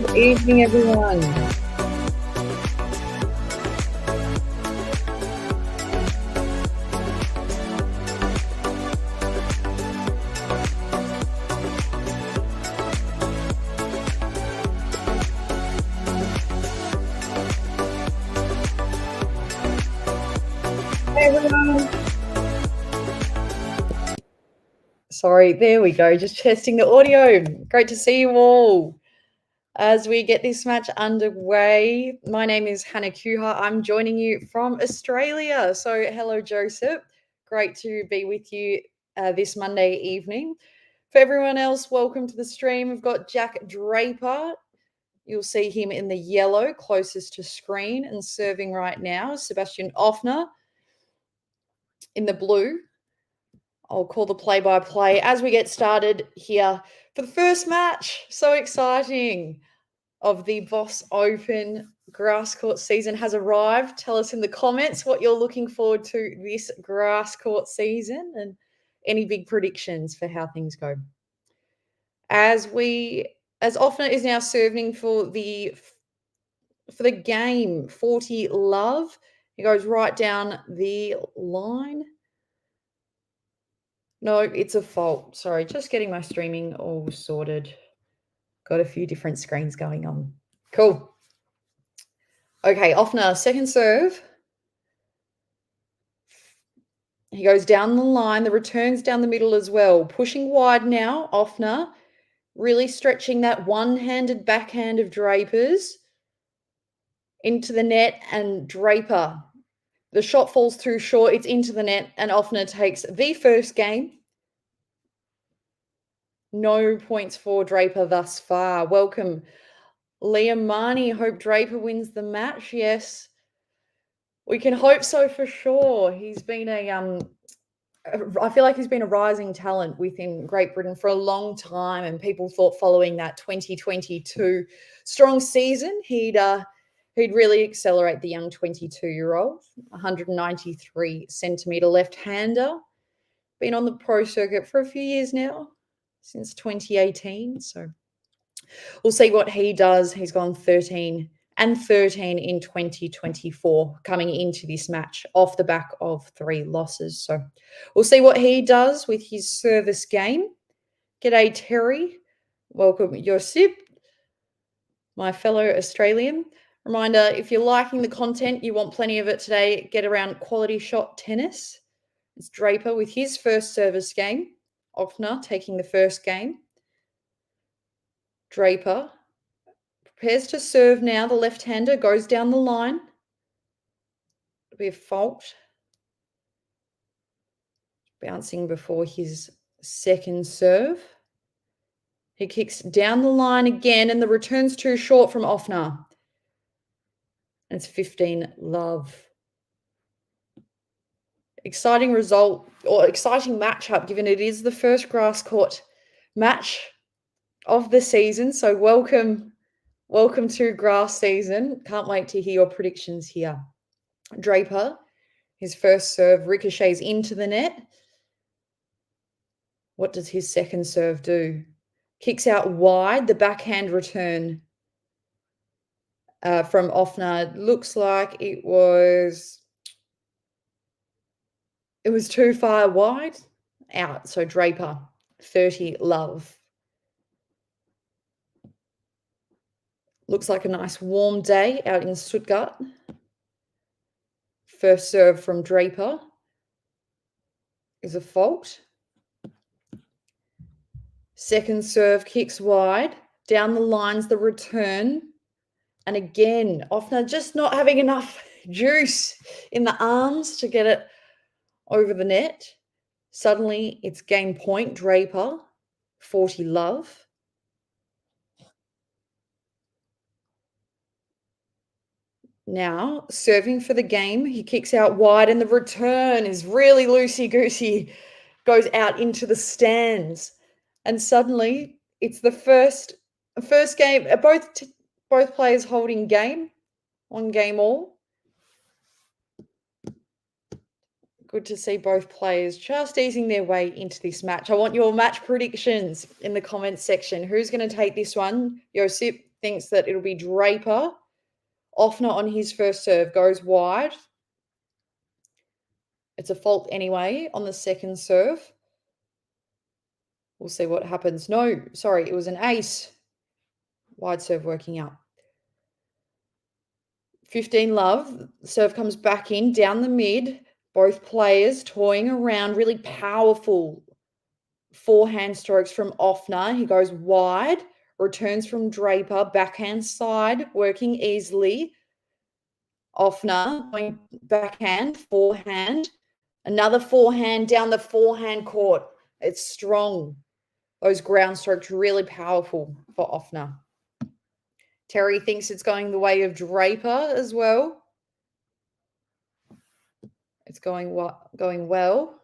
Good evening, everyone. Hey, everyone. Sorry, there we go. Just testing the audio. Great to see you all. As we get this match underway, my name is Hannah Kuha. I'm joining you from Australia. So, hello, Joseph. Great to be with you this Monday evening. For everyone else, welcome to the stream. We've got Jack Draper. You'll see him in the yellow closest to screen and serving right now. Sebastian Ofner in the blue. I'll call the play-by-play as we get started here for the first match. So exciting of the Boss Open grass court season has arrived. Tell us in the comments what you're looking forward to this grass court season and any big predictions for how things go. As Ofner is now serving for the game, 40 love. He goes right down the line. No, it's a fault. Sorry, just getting my streaming all sorted. Got a few different screens going on. Cool. Okay, Ofner, second serve. He goes down the line. The return's down the middle as well. Pushing wide now, Ofner. Really stretching that one-handed backhand of Draper's into the net, and Draper. The shot falls through short. It's into the net, and Ofner takes the first game. No points for Draper thus far. Welcome, Liam Marnie. Hope Draper wins the match. Yes, we can hope so for sure. He's been I feel like he's been a rising talent within Great Britain for a long time, and people thought following that 2022 strong season, he'd really accelerate the young 22-year-old, 193 centimetre left-hander. Been on the pro circuit for a few years now, since 2018. So we'll see what he does. He's gone 13 and 13 in 2024 coming into this match off the back of 3 losses. So we'll see what he does with his service game. G'day, Terry. Welcome, Josip, my fellow Australian. Reminder, if you're liking the content, you want plenty of it today, get around QualityShot Tennis. It's Draper with his first service game. Ofner taking the first game. Draper prepares to serve now. The left-hander goes down the line. It'll be a fault. Bouncing before his second serve. He kicks down the line again, and the return's too short from Ofner. And it's 15 love. Exciting result, or exciting matchup, given it is the first grass court match of the season. So welcome to grass season. Can't wait to hear your predictions here. Draper, his first serve ricochets into the net. What does his second serve do? Kicks out wide. The backhand return from Ofner looks like it was too far wide. Out. So Draper, 30 love. Looks like a nice warm day out in Stuttgart. First serve from Draper is a fault. Second serve kicks wide. Down the lines, the return. And again, Ofner just not having enough juice in the arms to get it over the net. Suddenly, it's game point, Draper, 40 love. Now, serving for the game, he kicks out wide, and the return is really loosey-goosey, goes out into the stands. And suddenly, it's the first game, both players holding game, 1 game all. Good to see both players just easing their way into this match. I want your match predictions in the comments section. Who's going to take this one? Josip, thinks that it'll be Draper. Ofner on his first serve goes wide. It's a fault anyway on the second serve. We'll see what happens. No, sorry, it was an ace. Wide serve working out. 15 love. Serve comes back in, down the mid. Both players toying around. Really powerful forehand strokes from Ofner. He goes wide. Returns from Draper. Backhand side, working easily. Ofner going backhand, forehand. Another forehand down the forehand court. It's strong. Those ground strokes really powerful for Ofner. Terry thinks it's going the way of Draper as well. It's going well.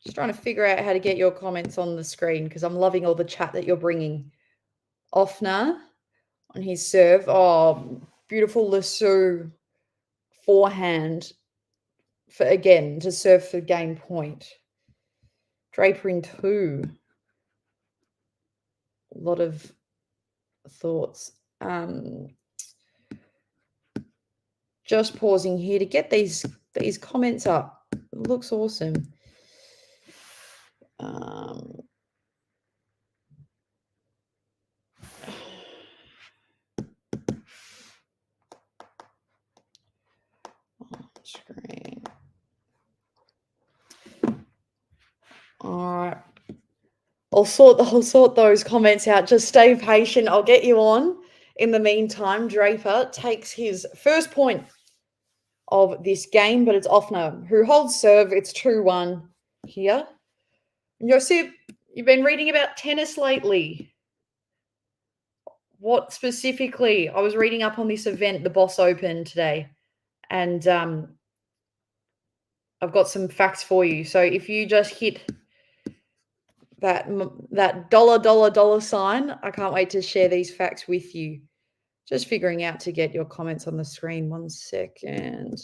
Just trying to figure out how to get your comments on the screen because I'm loving all the chat that you're bringing. Ofner on his serve. Oh, beautiful Lasso forehand for again to serve for game point. Draper in 2. A lot of thoughts. Just pausing here to get these comments up. It looks awesome. Screen. All right. I'll sort those comments out. Just stay patient. I'll get you on. In the meantime, Draper takes his first point of this game, but it's Ofner who holds serve. It's 2-1 here. Josip, you've been reading about tennis lately. What specifically? I was reading up on this event, the Boss Open today, and I've got some facts for you. So if you just hit that $$ sign, I can't wait to share these facts with you. Just figuring out to get your comments on the screen. 1 second.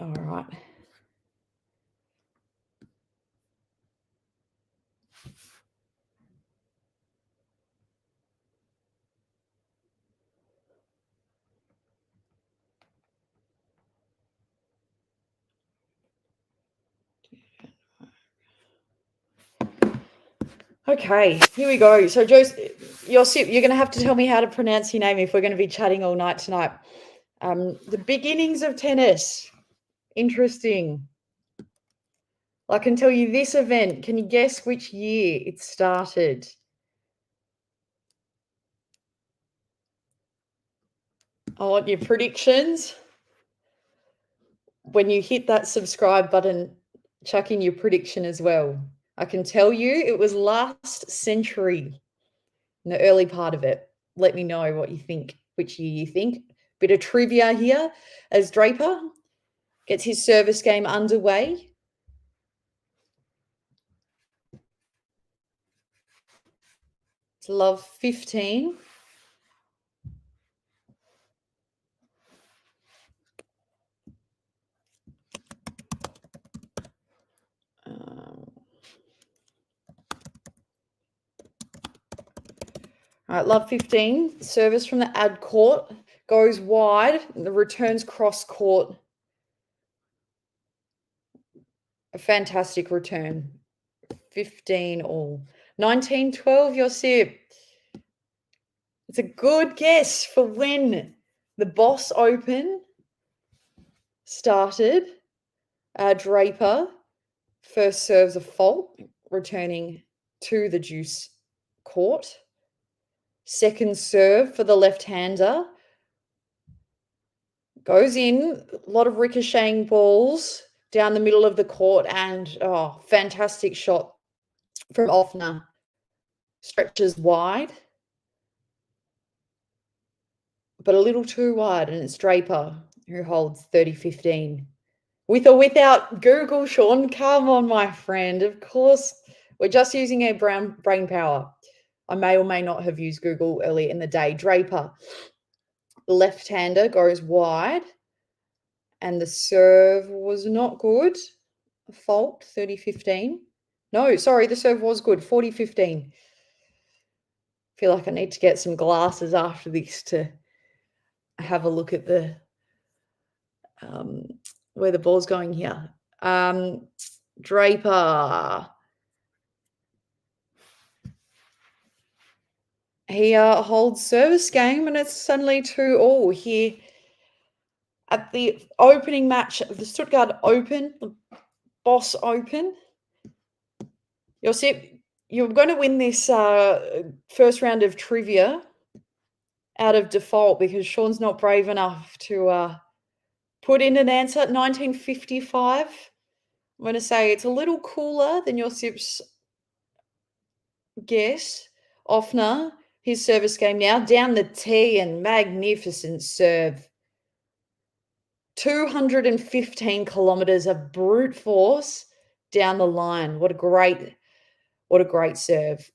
All right. Okay, here we go. So, Josip, you're going to have to tell me how to pronounce your name if we're going to be chatting all night tonight. The beginnings of tennis. Interesting. I can tell you this event. Can you guess which year it started? I want your predictions. When you hit that subscribe button, chuck in your prediction as well. I can tell you it was last century, in the early part of it. Let me know what you think, which year you think. Bit of trivia here as Draper gets his service game underway. It's love 15. All right, love 15. Service from the ad court goes wide. The returns cross court. A fantastic return. 15 all. 1912, Josip. It's a good guess for when the Boss Open started. Draper first serves a fault, returning to the deuce court. Second serve for the left-hander. Goes in, a lot of ricocheting balls down the middle of the court, and fantastic shot from Ofner. Stretches wide, but a little too wide, and it's Draper who holds 30-15. With or without Google, Sean? Come on, my friend. Of course, we're just using our brain power. I may or may not have used Google earlier in the day. Draper, left-hander, goes wide, and the serve was not good. Fault, 30-15. No, sorry, the serve was good, 40-15. Feel like I need to get some glasses after this to have a look at the where the ball's going here. Draper. He holds service game, and it's suddenly 2-2 here at the opening match of the Stuttgart Open, the Boss Open. You'll see you're going to win this first round of trivia out of default because Sean's not brave enough to put in an answer. 1955. I'm going to say it's a little cooler than your Sips guess. Ofner, his service game now, down the tee, and magnificent serve. 215 kilometers of brute force down the line. What a great serve.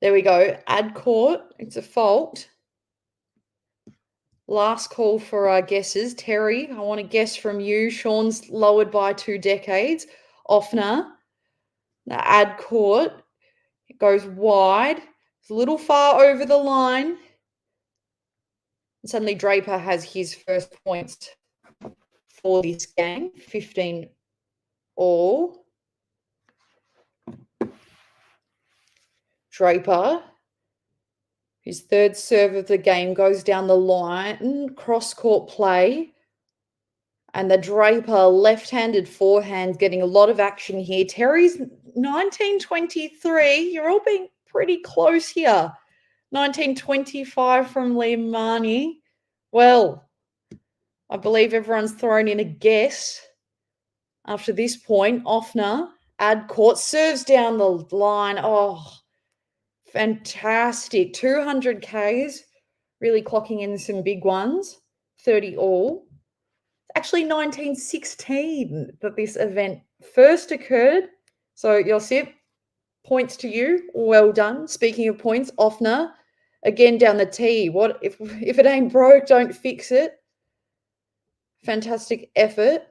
There we go. Ad court. It's a fault. Last call for our guesses. Terry, I want to guess from you. Sean's lowered by 2 decades. Ofner. The ad court. It goes wide. It's a little far over the line. And suddenly Draper has his first points for this game. 15 all. Draper, his third serve of the game, goes down the line, cross-court play, and the Draper left-handed forehand getting a lot of action here. Terry's 1923. You're all being pretty close here. 1925 from Liam Marnie. Well, I believe everyone's thrown in a guess after this point. Ofner, ad court, serves down the line. Oh, fantastic. 200 Ks, really clocking in some big ones. 30 all. It's actually 1916 that this event first occurred. So, Josip, points to you. Well done. Speaking of points, Ofner, again down the tee. What if it ain't broke, don't fix it. Fantastic effort.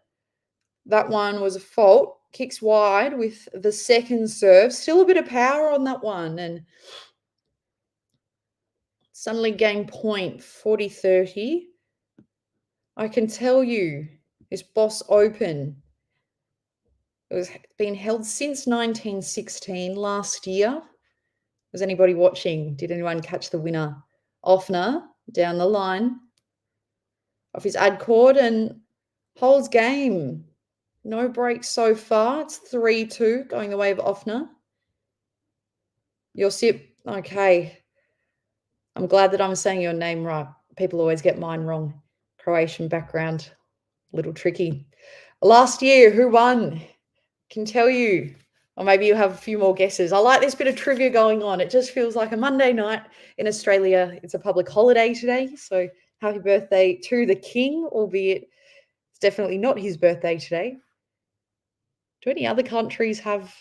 That one was a fault. Kicks wide with the second serve. Still a bit of power on that one. And suddenly game point, 40-30. I can tell you, this Boss Open, it was been held since 1916, last year. Was anybody watching? Did anyone catch the winner? Ofner, down the line, off his ad court, and holds game. No breaks so far. It's 3-2 going the way of Ofner. Josip, okay. I'm glad that I'm saying your name right. People always get mine wrong. Croatian background, little tricky. Last year, who won? Can tell you. Or maybe you have a few more guesses. I like this bit of trivia going on. It just feels like a Monday night in Australia. It's a public holiday today. So happy birthday to the King, albeit it's definitely not his birthday today. Do any other countries have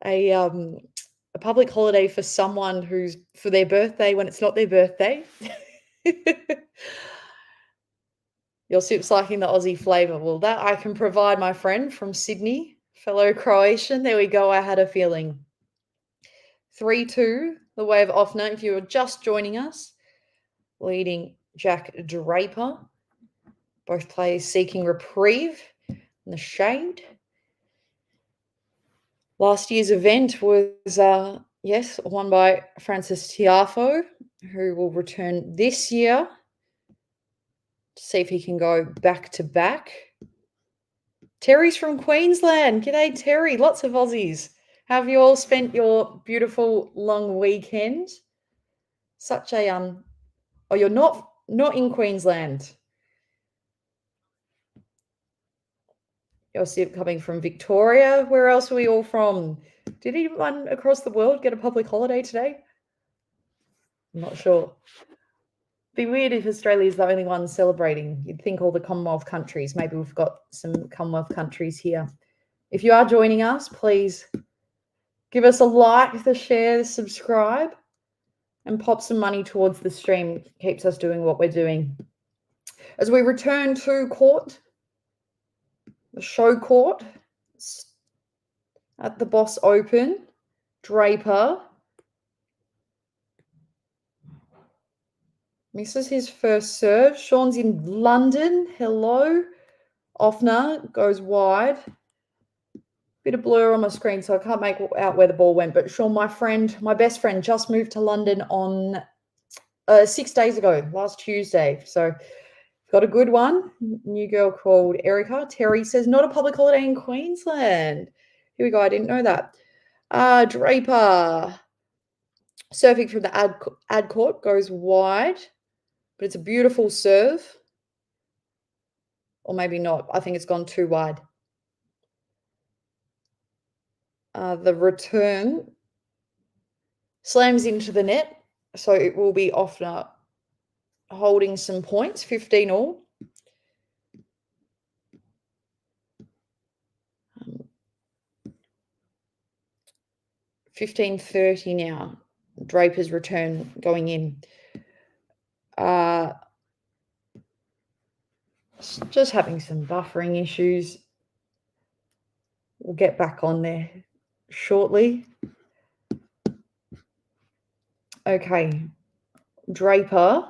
a public holiday for someone who's for their birthday when it's not their birthday? Your Sip's liking the Aussie flavour. Well, that I can provide, my friend from Sydney, fellow Croatian. There we go. I had a feeling. 3-2, the way of Ofner. If you were just joining us, leading Jack Draper. Both players seeking reprieve in the shade. Last year's event was, won by Francis Tiafo, who will return this year to see if he can go back-to-back. Terry's from Queensland. G'day, Terry. Lots of Aussies. How have you all spent your beautiful long weekend? Such a oh, you're not in Queensland. You'll see it coming from Victoria. Where else are we all from? Did anyone across the world get a public holiday today? I'm not sure. Be weird if Australia is the only one celebrating. You'd think all the Commonwealth countries. Maybe we've got some Commonwealth countries here. If you are joining us, please give us a like, the share, the subscribe, and pop some money towards the stream. It keeps us doing what we're doing. As we return to court, the show court at the Boss Open, Draper misses his first serve. Sean's in London. Hello. Offner goes wide. Bit of blur on my screen, so I can't make out where the ball went. But Sean, my best friend, just moved to London on 6 days ago, last Tuesday. So got a good one. New girl called Erica. Terry says, not a public holiday in Queensland. Here we go. I didn't know that. Draper. Surfing from the ad court goes wide, but it's a beautiful serve. Or maybe not. I think it's gone too wide. The return slams into the net. So it will be Ofner holding some points, 15 all. Um, 15:30 now. Draper's return going in. Just having some buffering issues. We'll get back on there shortly. Okay. Draper,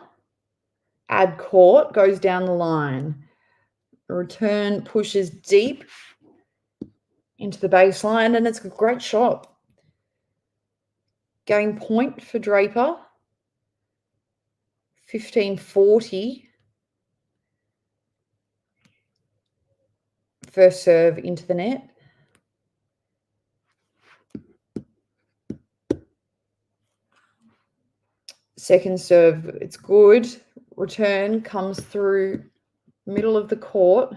ad court, goes down the line. Return pushes deep into the baseline, and it's a great shot. Game point for Draper. 15:40. First serve into the net. Second serve, it's good. Return comes through middle of the court.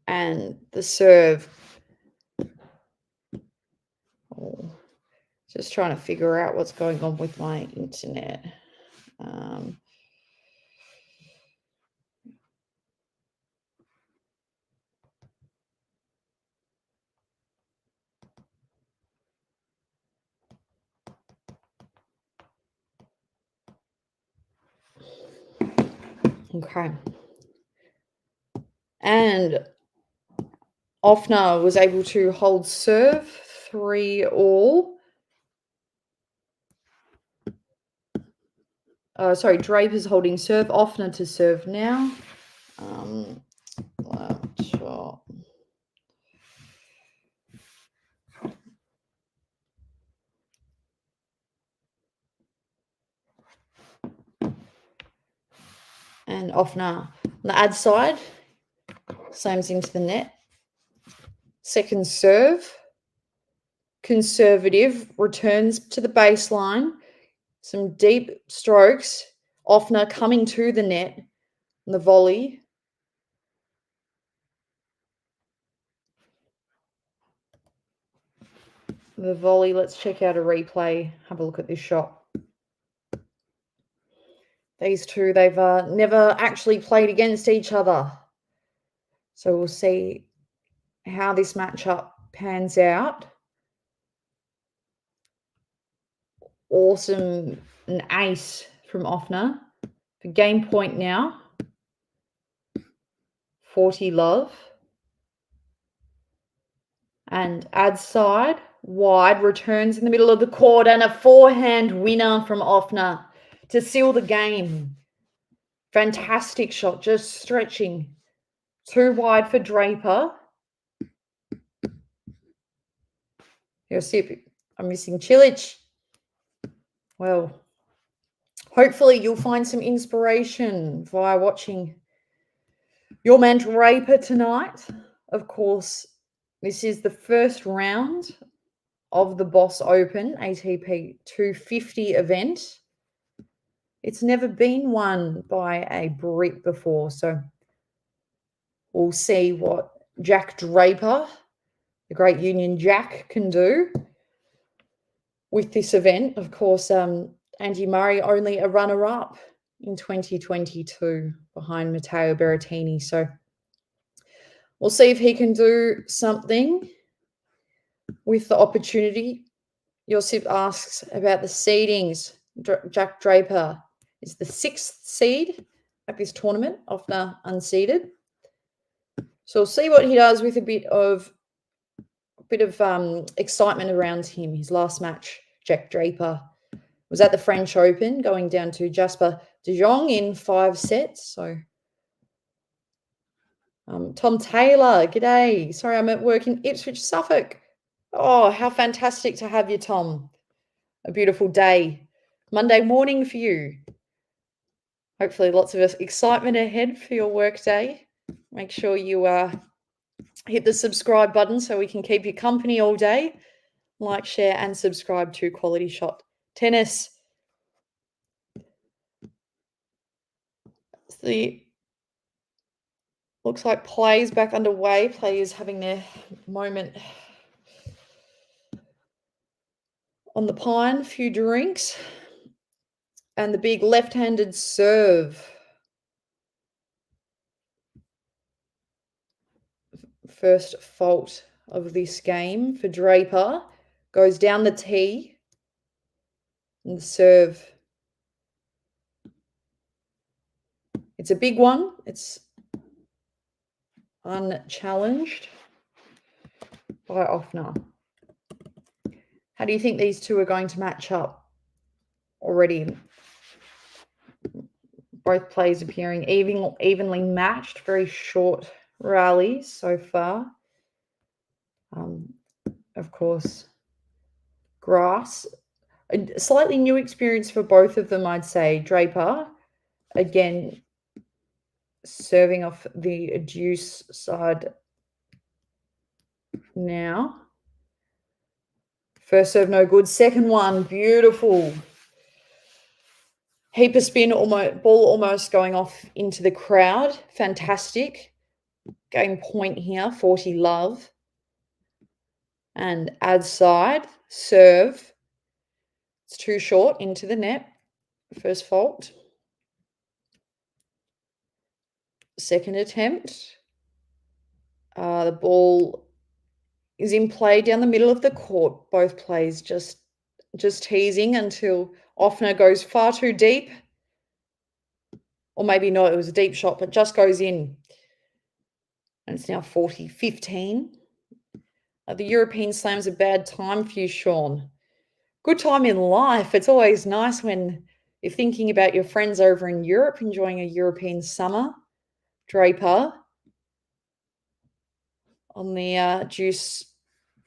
And the serve. Oh, just trying to figure out what's going on with my internet. Okay. And Ofner was able to hold serve 3 all. Draper's holding serve. Ofner to serve now. Shot. And Ofner on the ad side, slams into the net. Second serve, conservative, returns to the baseline. Some deep strokes. Ofner coming to the net. And the volley. The volley, let's check out a replay. Have a look at this shot. These two, they've never actually played against each other. So we'll see how this matchup pans out. Awesome, an ace from Ofner. For game point now. 40 love. And ad side, wide, returns in the middle of the court, and a forehand winner from Ofner to seal the game. Fantastic shot, just stretching. Too wide for Draper. You'll see if I'm missing Chilich. Well, hopefully you'll find some inspiration via watching Your man Draper tonight, of course, this is the first round of the Boss Open ATP 250 event. It's never been won by a Brit before, so we'll see what Jack Draper, the great Union Jack, can do with this event. Of course, Andy Murray only a runner-up in 2022 behind Matteo Berrettini. So we'll see if he can do something with the opportunity. Josip asks about the seedings. Jack Draper is the 6th seed at this tournament, Ofner unseeded. So we'll see what he does with a bit of excitement around him. His last match, Jack Draper, was at the French Open, going down to Jasper de Jong in 5 sets. So Tom Taylor, g'day. Sorry, I'm at work in Ipswich, Suffolk. Oh, how fantastic to have you, Tom. A beautiful day. Monday morning for you. Hopefully lots of excitement ahead for your work day. Make sure you hit the subscribe button so we can keep you company all day. Like, share, and subscribe to QualityShot Tennis. Looks like play's back underway. Players having their moment on the pine, few drinks, and the big left-handed serve. First fault of this game for Draper. Goes down the tee. And the serve. It's a big one. It's unchallenged by Ofner. How do you think these two are going to match up already? Both plays appearing evenly matched. Very short rallies so far. Of course, grass. A slightly new experience for both of them, I'd say. Draper, again, serving off the deuce side now. First serve, no good. Second one, beautiful. Heap of spin, ball almost going off into the crowd. Fantastic. Game point here, 40 love. And ad side, serve. It's too short into the net. First fault. Second attempt. The ball is in play down the middle of the court. Both plays just teasing until Ofner goes far too deep. Or maybe not, it was a deep shot, but just goes in. And it's now 40-15. The European Slam's a bad time for you, Sean. Good time in life. It's always nice when you're thinking about your friends over in Europe, enjoying a European summer. Draper on the deuce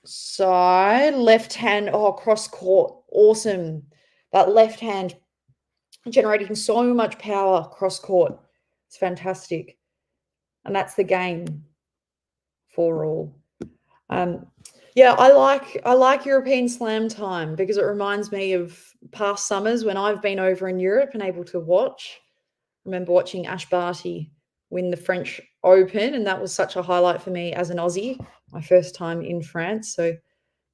side. Left hand, cross court. Awesome. That left hand generating so much power cross court. It's fantastic. And that's the game for all. Yeah, I like European Slam time because it reminds me of past summers when I've been over in Europe and able to watch. I remember watching Ash Barty win the French Open, and that was such a highlight for me as an Aussie, my first time in France. So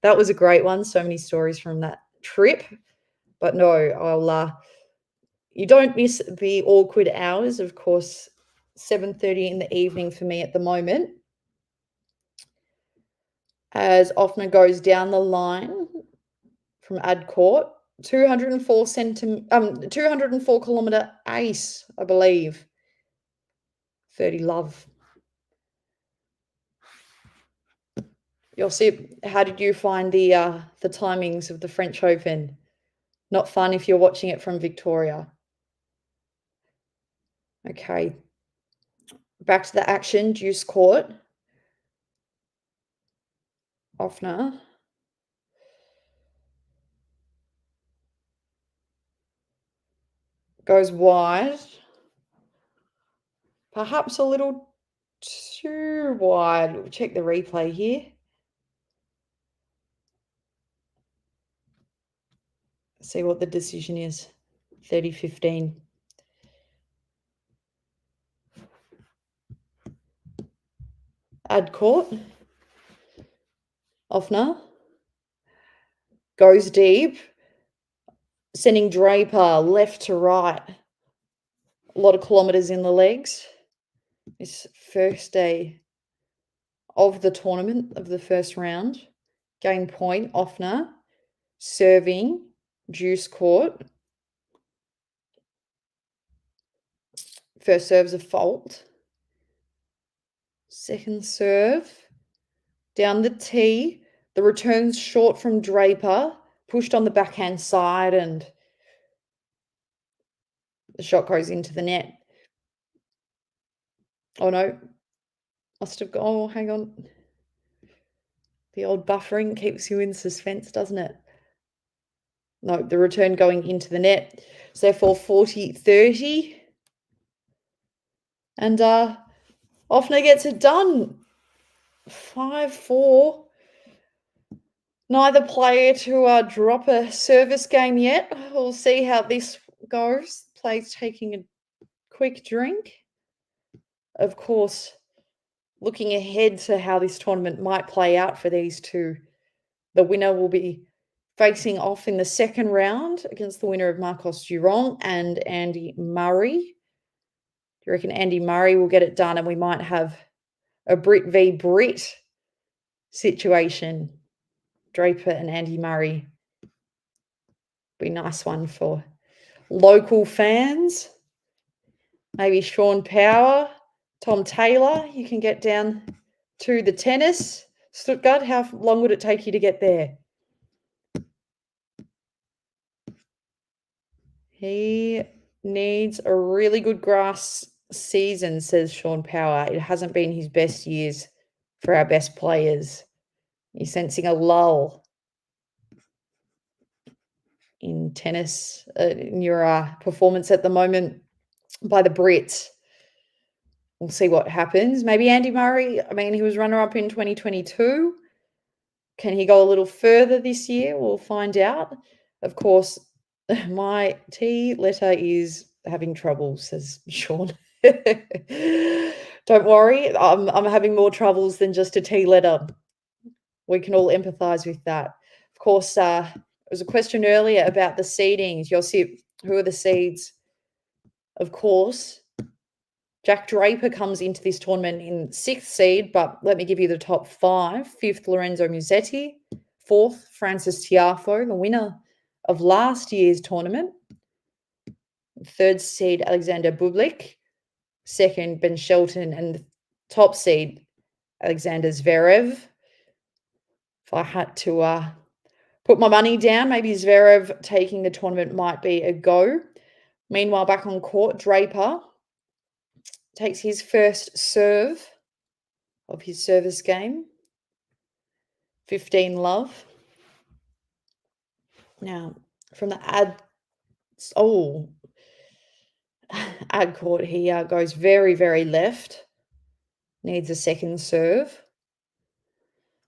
that was a great one. So many stories from that trip. But no, you don't miss the awkward hours, of course, 7:30 in the evening for me at the moment. As Ofner goes down the line from ad court, 204 kilometer ace, I believe. 30 love. Josip, how did you find the timings of the French Open? Not fun if you're watching it from Victoria. Okay. Back to the action, deuce court. Ofner. Goes wide. Perhaps a little Too wide. We'll check the replay here. See what the decision is. 30-15. Ad court. Ofner. Goes deep. Sending Draper left to right. A lot of kilometres in the legs. This first day of the tournament, of the first round. Game point, Ofner. Serving. Juice court. First serve's a fault. Second serve. Down the tee. The return's short from Draper. Pushed on the backhand side and the shot goes into the net. Oh, no. Must have gone. Oh, hang on. The old buffering keeps you in suspense, doesn't it? No, the return going into the net. So therefore 40-30. And Ofner gets it done. 5-4. Neither player to drop a service game yet. We'll see how this goes. Players taking a quick drink. Of course, looking ahead to how this tournament might play out for these two. The winner will be facing off in the second round against the winner of Marcos Giron and Andy Murray. Do you reckon Andy Murray will get it done and we might have a Brit v Brit situation? Draper and Andy Murray. Be a nice one for local fans. Maybe Sean Power, Tom Taylor. You can get down to the tennis. Stuttgart, how long would it take you to get there? He needs a really good grass season, says Sean Power. It hasn't been his best years for our best players. You're sensing a lull in tennis, in your performance at the moment by the Brits. We'll see what happens. Maybe Andy Murray, I mean, he was runner-up in 2022. Can he go a little further this year? We'll find out. Of course, my T letter is having trouble, says Sean. Don't worry, I'm having more troubles than just a T letter. We can all empathise with that. Of course, there was a question earlier about the seedings. Josip, who are the seeds? Of course, Jack Draper comes into this tournament in 6th seed, but let me give you the top 5. 5th, Lorenzo Musetti. 4th, Francis Tiafo, the winner of last year's tournament. 3rd seed, Alexander Bublik. 2nd, Ben Shelton. And the top seed, Alexander Zverev. If I had to put my money down, maybe Zverev taking the tournament might be a go. Meanwhile, back on court, Draper takes his first serve of his service game. 15 love. Now, from the ad court, he goes very, very left. Needs a second serve.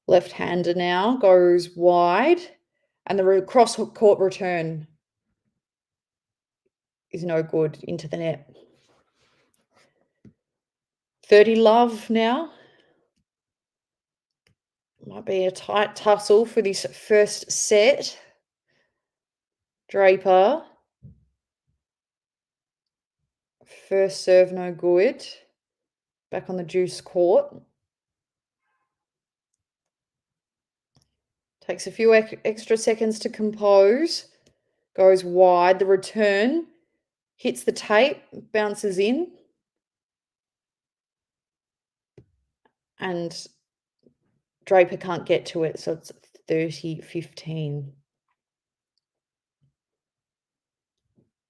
Left-hander now goes wide. And the cross-court return is no good into the net. 30 love now. Might be a tight tussle for this first set. Draper. First serve, no good. Back on the juice court. Takes a few extra seconds to compose. Goes wide. The return hits the tape, bounces in. And Draper can't get to it, so it's 30-15.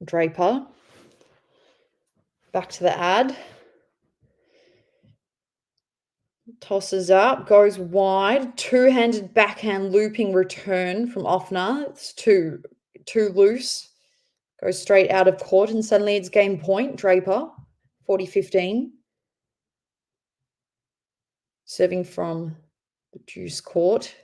Draper. Back to the ad. Tosses up, goes wide. Two-handed backhand looping return from Ofner. It's too loose. Goes straight out of court and suddenly it's game point. Draper, 40-15. Serving from the deuce court.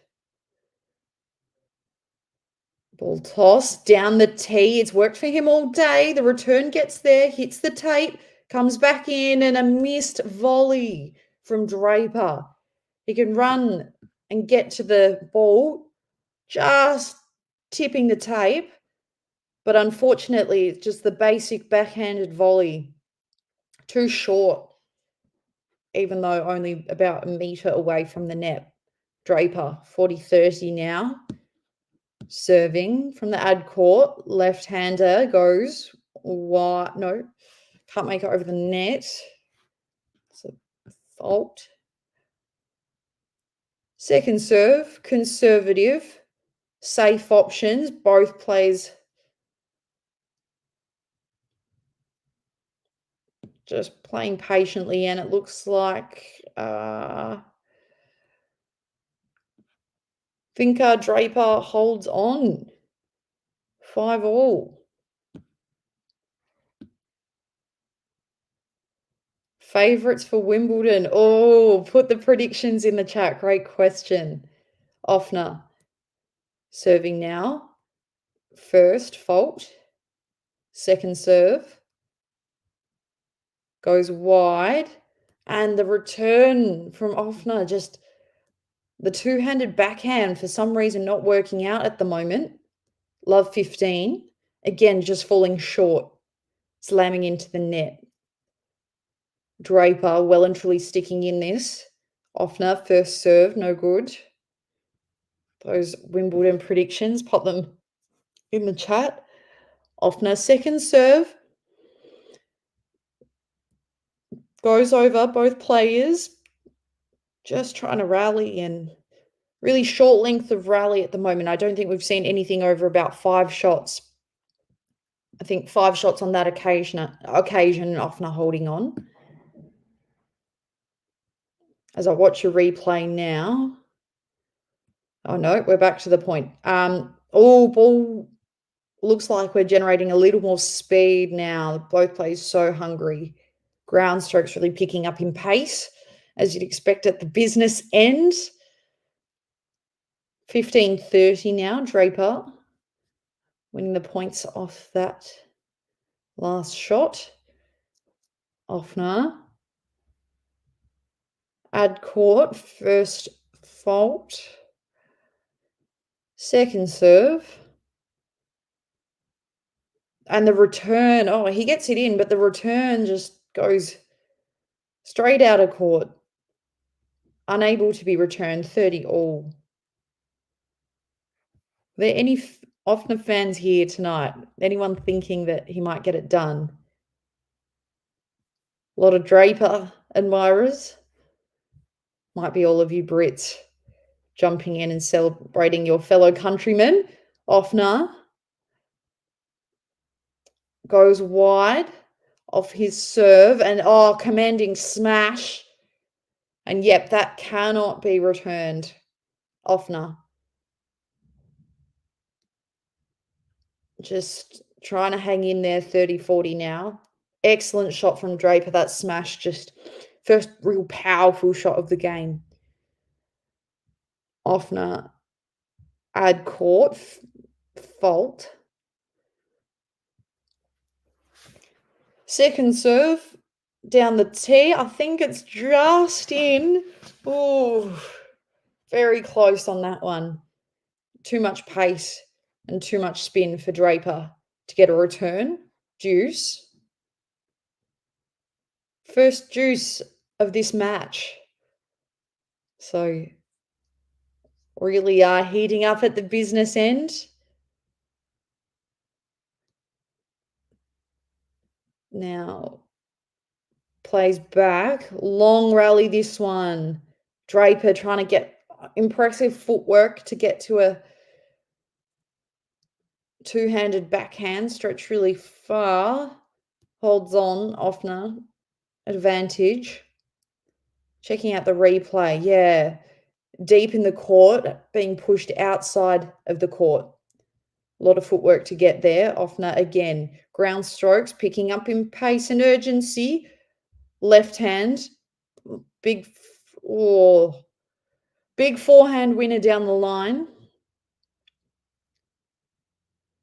Ball toss down the tee. It's worked for him all day. The return gets there, hits the tape, comes back in, and a missed volley from Draper. He can run and get to the ball, just tipping the tape. But unfortunately, it's just the basic backhanded volley. Too short, even though only about a metre away from the net. Draper, 40-30 now. Serving from the ad court. Left-hander goes wide. No, can't make it over the net. It's a fault. Second serve, conservative. Safe options. Both plays just playing patiently, and it looks like Draper holds on. 5-all. Favourites for Wimbledon. Oh, put the predictions in the chat. Great question. Ofner. Serving now. First fault. Second serve. Goes wide. And the return from Ofner, just the two-handed backhand for some reason not working out at the moment. Love 15. Again, just falling short. Slamming into the net. Draper well and truly sticking in this. Ofner, first serve, no good. Those Wimbledon predictions, pop them in the chat. Ofner, second serve. Goes over both players. Just trying to rally, and really short length of rally at the moment. I don't think we've seen anything over about 5 shots. I think 5 shots on that occasion, Ofner holding on. As I watch a replay now. Oh, no, we're back to the point. Ball looks like we're generating a little more speed now. Both players so hungry. Ground strokes really picking up in pace, as you'd expect at the business end. 15-30 now, Draper winning the points off that last shot. Ofner. Ad court, first fault. Second serve. And the return, he gets it in, but the return just goes straight out of court. Unable to be returned, 30-all. Are there any Ofner fans here tonight? Anyone thinking that he might get it done? A lot of Draper admirers. Might be all of you Brits jumping in and celebrating your fellow countrymen. Ofner goes wide off his serve, and commanding smash. And yep, that cannot be returned. Ofner. Just trying to hang in there, 30-40 now. Excellent shot from Draper. That smash, just first real powerful shot of the game. Ofner, ad court, fault. Second serve, down the tee. I think it's just in. Oh, very close on that one. Too much pace and too much spin for Draper to get a return. Deuce. First deuce of this match. So really are heating up at the business end. Now plays back. Long rally this one. Draper trying to get impressive footwork to get to a two-handed backhand. Stretch really far. Holds on. Ofner. Advantage. Checking out the replay. Yeah. Deep in the court. Being pushed outside of the court. A lot of footwork to get there. Ofner again. Ground strokes. Picking up in pace and urgency. Left hand. Big Oh, big forehand winner down the line.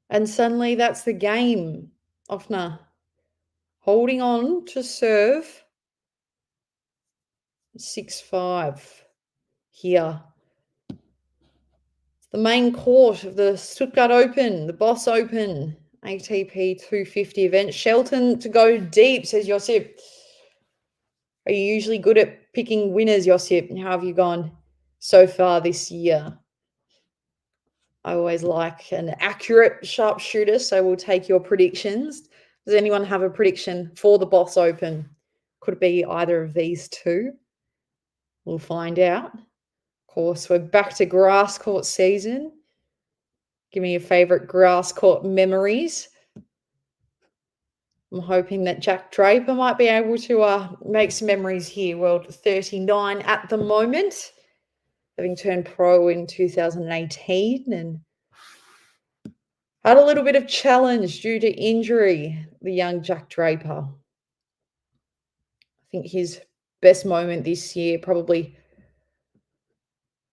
And suddenly that's the game. Ofner holding on to serve. 6-5 here. The main court of the Stuttgart Open, the Boss Open, ATP 250 event. Shelton to go deep, says Josip. Are you usually good at picking winners, Josip? How have you gone so far this year? I always like an accurate sharpshooter, so we'll take your predictions. Does anyone have a prediction for the Boss Open? Could it be either of these two? We'll find out. Of course, we're back to grass court season. Give me your favourite grass court memories. I'm hoping that Jack Draper might be able to make some memories here. World 39 at the moment, having turned pro in 2018 and had a little bit of challenge due to injury, the young Jack Draper. I think his best moment this year probably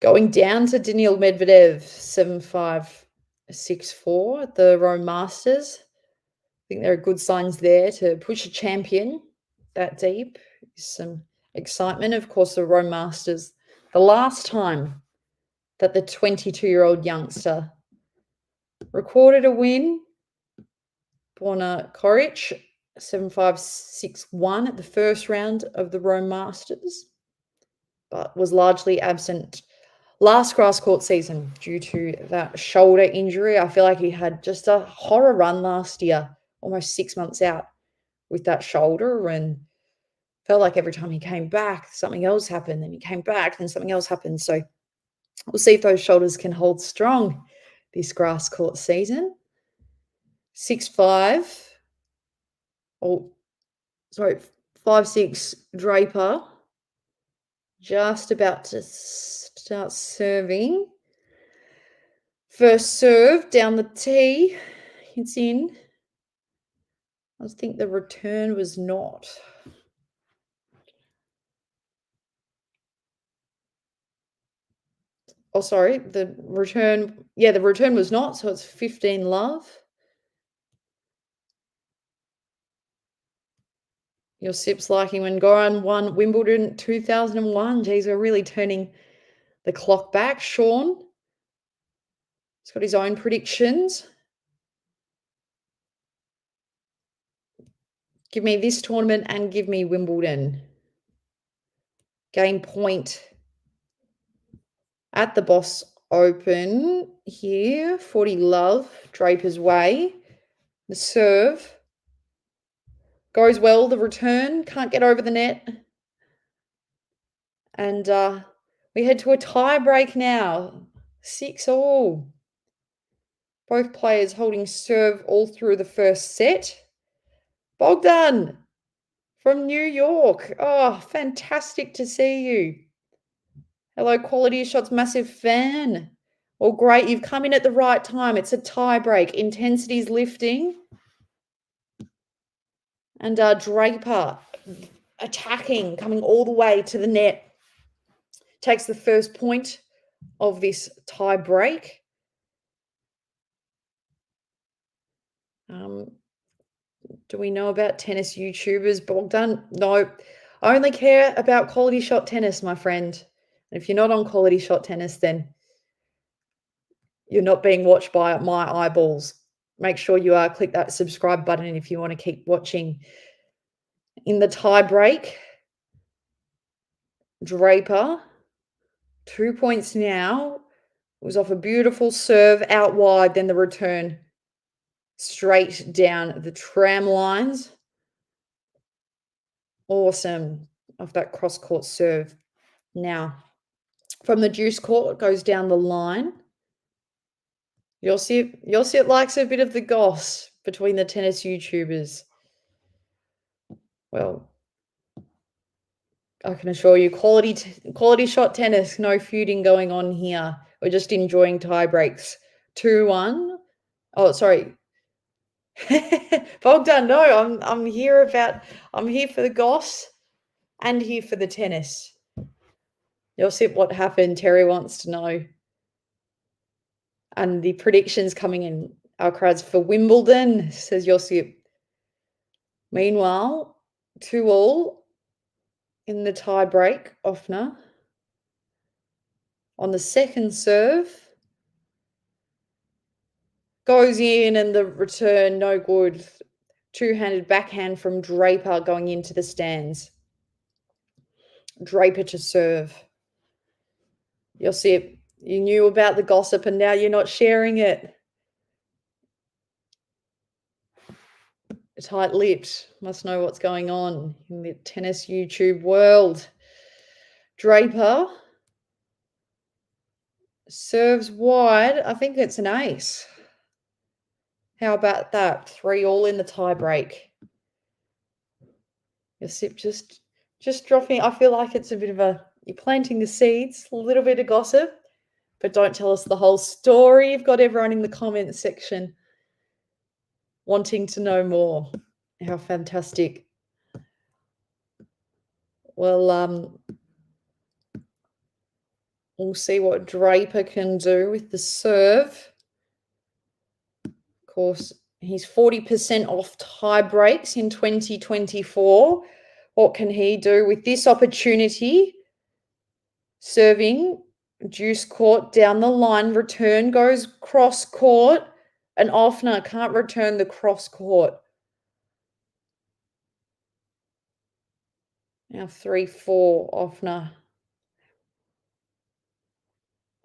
going down to Daniil Medvedev, 7-5, 6-4 at the Rome Masters. I think there are good signs there to push a champion that deep. Some excitement. Of course, the Rome Masters, the last time that the 22-year-old youngster recorded a win, Borna Koric, 7-5, 6-1 at the first round of the Rome Masters, but was largely absent last grass court season due to that shoulder injury. I feel like he had just a horror run last year, almost 6 months out with that shoulder, and felt like every time he came back, something else happened. Then he came back, then something else happened. So we'll see if those shoulders can hold strong this grass court season. 6-5. Oh, sorry, 5-6 Draper. Just about to start serving. First serve down the tee. It's in. I think the return was not. Oh, sorry, the return. Yeah, the return was not, so it's 15 love. Your Sips liking when Goran won Wimbledon 2001. Geez, we're really turning the clock back. Sean, he's got his own predictions. Give me this tournament and give me Wimbledon. Game point at the Boss Open here. 40 love, Draper's way. The serve goes well. The return can't get over the net. And we head to a tie break now. 6-all. Both players holding serve all through the first set. Bogdan from New York. Oh, fantastic to see you. Hello, QualityShot's massive fan. Well, great. You've come in at the right time. It's a tie break. Intensity's lifting. And Draper attacking, coming all the way to the net. Takes the first point of this tie break. Do we know about tennis YouTubers, Bogdan? No. I only care about QualityShot tennis, my friend. And if you're not on QualityShot tennis, then you're not being watched by my eyeballs. Make sure you click that subscribe button if you want to keep watching. In the tie break, Draper, 2 points now. Was off a beautiful serve out wide, then the return straight down the tram lines. Awesome off that cross-court serve. Now, from the deuce court, it goes down the line. You'll see it likes a bit of the goss between the tennis YouTubers. Well, I can assure you, quality shot tennis, no feuding going on here. We're just enjoying tie breaks. 2-1. Oh, sorry. Bogdan, no, I'm here for the goss and here for the tennis. Josip, what happened? Terry wants to know. And the predictions coming in. Alcaraz for Wimbledon, says Josip. Meanwhile, 2-all in the tie break, Ofner. On the second serve. Goes in and the return, no good. Two-handed backhand from Draper going into the stands. Draper to serve. Josip, you knew about the gossip and now you're not sharing it. Tight-lipped, must know what's going on in the tennis YouTube world. Draper serves wide. I think it's an ace. How about that? 3-all in the tie break. Josip just dropping. I feel like it's a bit of you're planting the seeds, a little bit of gossip, but don't tell us the whole story. You've got everyone in the comments section wanting to know more. How fantastic. Well, we'll see what Draper can do with the serve. Of course, he's 40% off tie breaks in 2024. What can he do with this opportunity? Serving, deuce court down the line, return goes cross court, and Ofner can't return the cross court. Now 3-4, Ofner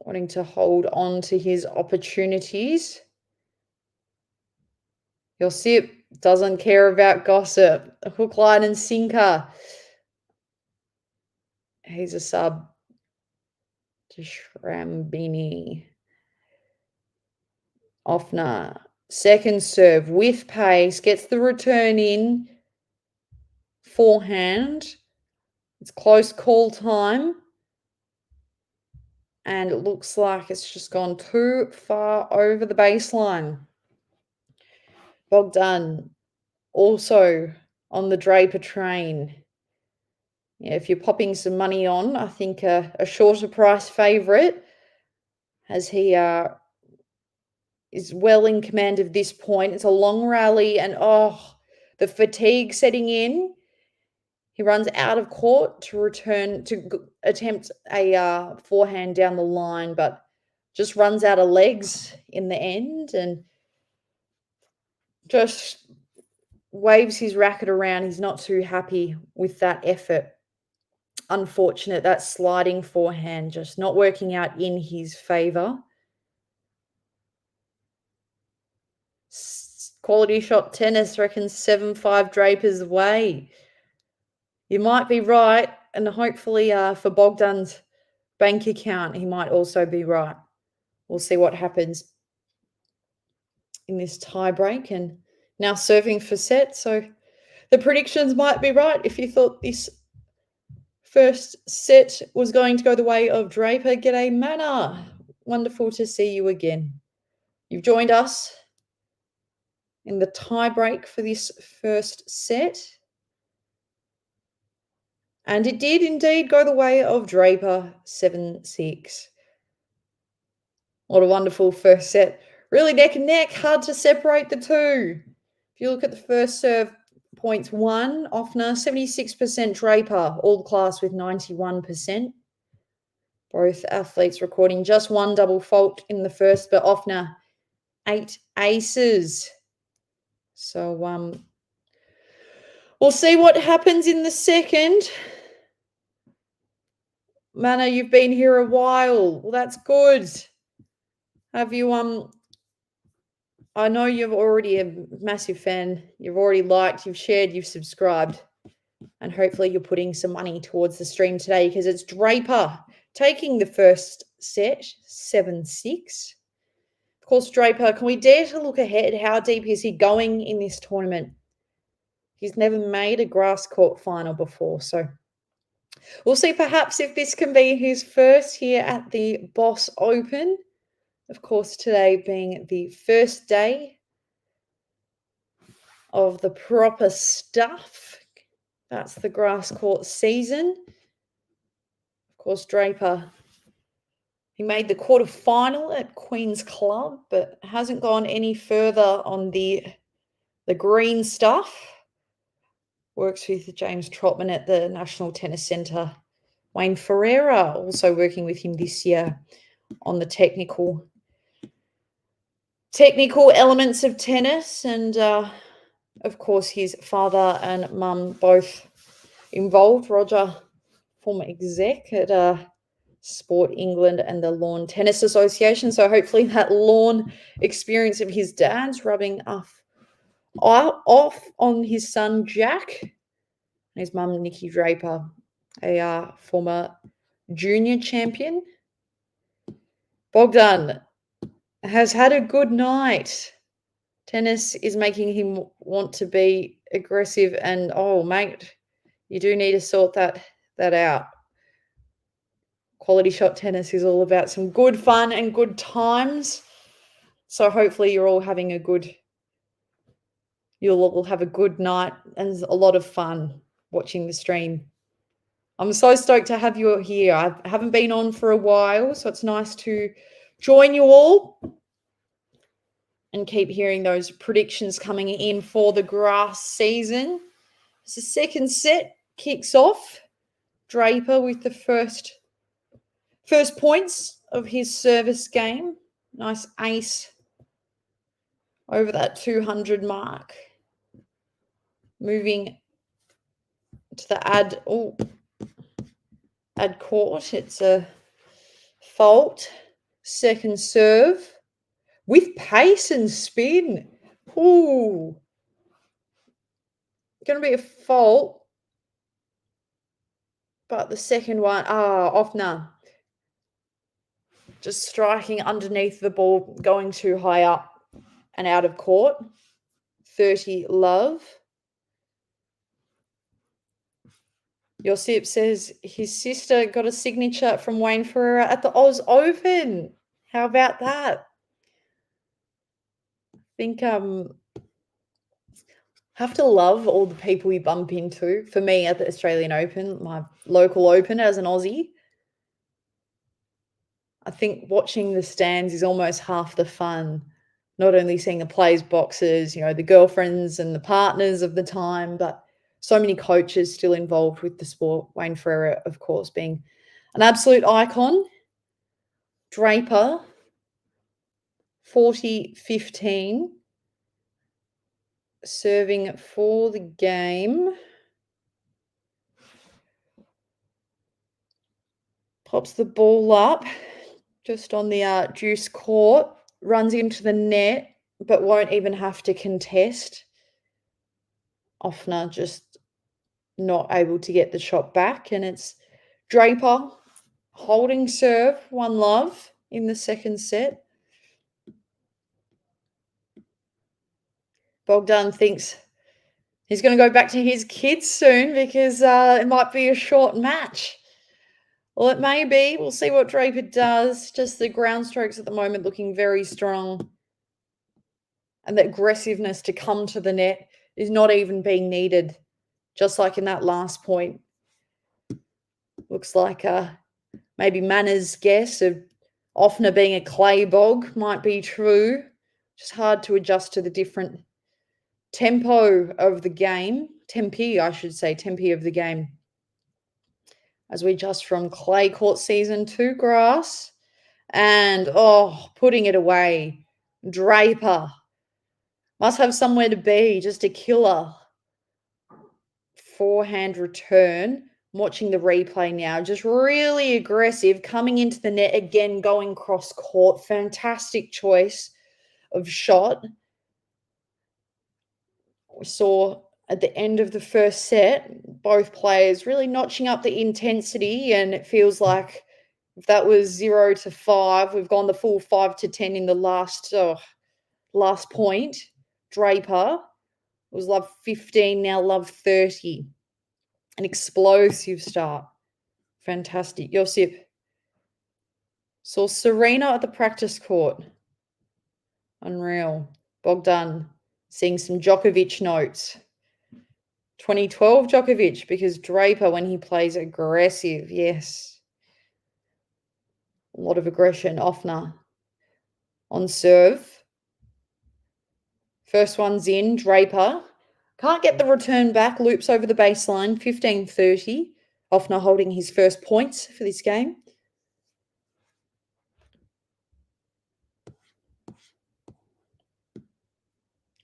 wanting to hold on to his opportunities. Josip doesn't care about gossip. Hook, line, and sinker. He's a sub to Shrambini. Ofner, second serve with pace, gets the return in. Forehand. It's close call time. And it looks like it's just gone too far over the baseline. Bogdan also on the Draper train. Yeah, if you're popping some money on, I think a shorter price favourite, as he is well in command of this point. It's a long rally and, the fatigue setting in. He runs out of court to return to attempt a forehand down the line, but just runs out of legs in the end and just waves his racket around. He's not too happy with that effort. Unfortunate, that sliding forehand just not working out in his favour. QualityShot Tennis reckons 7-5 Draper's way. You might be right, and hopefully for Bogdan's bank account, he might also be right. We'll see what happens in this tie break. And now serving for set, so the predictions might be right. If you thought this first set was going to go the way of Draper, g'day Manna. Wonderful to see you again. You've joined us in the tie break for this first set. And it did indeed go the way of Draper, 7-6. What a wonderful first set. Really neck and neck, hard to separate the two. If you look at the first serve, points 1, Ofner, 76% Draper, all class with 91%. Both athletes recording just one double fault in the first, but Ofner, 8 aces. So we'll see what happens in the second. Manna, you've been here a while. Well, that's good. Have you I know you're already a massive fan. You've already liked, you've shared, you've subscribed. And hopefully you're putting some money towards the stream today because it's Draper taking the first set, 7-6. Of course, Draper, can we dare to look ahead? How deep is he going in this tournament? He's never made a grass court final before, so we'll see perhaps if this can be his first here at the Boss Open. Of course, today being the first day of the proper stuff. That's the grass court season. Of course, Draper, he made the quarterfinal at Queen's Club, but hasn't gone any further on the green stuff. Works with James Trotman at the National Tennis Centre. Wayne Ferreira also working with him this year on the technical elements of tennis. And, of course, his father and mum both involved. Roger, former exec at Sport England and the Lawn Tennis Association. So hopefully that lawn experience of his dad's rubbing off on his son, Jack, and his mum, Nikki Draper, a former junior champion. Bogdan has had a good night. Tennis is making him want to be aggressive, and oh, mate, you do need to sort that out. QualityShot tennis is all about some good fun and good times. So hopefully you'll all have a good night and a lot of fun watching the stream. I'm so stoked to have you here. I haven't been on for a while, so it's nice to join you all and keep hearing those predictions coming in for the grass season. As the second set kicks off, Draper with the first points of his service game. Nice ace over that 200 mark. Moving to the ad court. It's a fault. Second serve with pace and spin. Ooh. Going to be a fault. But the second one, Ofner. Just striking underneath the ball, going too high up and out of court. 30 love. Josip says his sister got a signature from Wayne Ferreira at the Oz Open. How about that? I think have to love all the people you bump into. For me, at the Australian Open, my local Open as an Aussie, I think watching the stands is almost half the fun. Not only seeing the players' boxes, the girlfriends and the partners of the time, but so many coaches still involved with the sport. Wayne Ferreira, of course, being an absolute icon. Draper, 40-15. Serving for the game. Pops the ball up just on the juice court. Runs into the net, but won't even have to contest. Ofner just not able to get the shot back, and it's Draper holding serve, 1-love in the second set. Bogdan thinks he's going to go back to his kids soon because it might be a short match. Well, it may be. We'll see what Draper does. Just the ground strokes at the moment looking very strong. And the aggressiveness to come to the net is not even being needed. Just like in that last point. Looks like maybe Manners' guess of Ofner being a clay bog might be true. Just hard to adjust to the different tempo of the game. Tempi of the game. As we adjust from clay court season to grass. And, putting it away. Draper. Must have somewhere to be. Just a killer. Forehand return. I'm watching the replay now. Just really aggressive. Coming into the net again. Going cross court. Fantastic choice of shot. We saw at the end of the first set, both players really notching up the intensity, and it feels like if that was 0-5, we've gone the full 5-10 in the last point. Draper was love 15, now love 30. An explosive start. Fantastic. Josip saw Serena at the practice court. Unreal. Bogdan seeing some Djokovic notes. 2012 Djokovic, because Draper, when he plays aggressive, yes. A lot of aggression. Ofner on serve. First one's in. Draper. Can't get the return back. Loops over the baseline. 15-30. Ofner holding his first points for this game.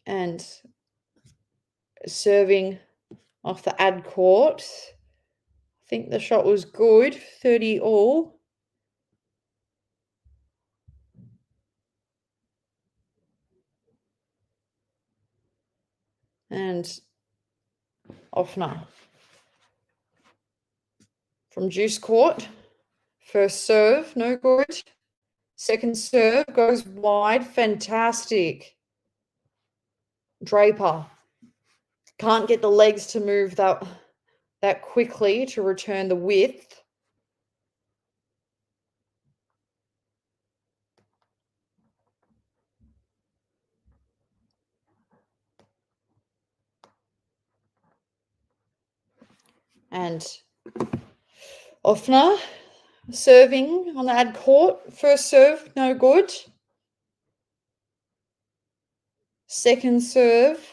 And serving off the ad court. I think the shot was good. 30 all. And Ofner from juice court. First serve, no good. Second serve goes wide. Fantastic. Draper can't get the legs to move that quickly to return the width. And Ofner serving on the ad court. First serve, no good. Second serve,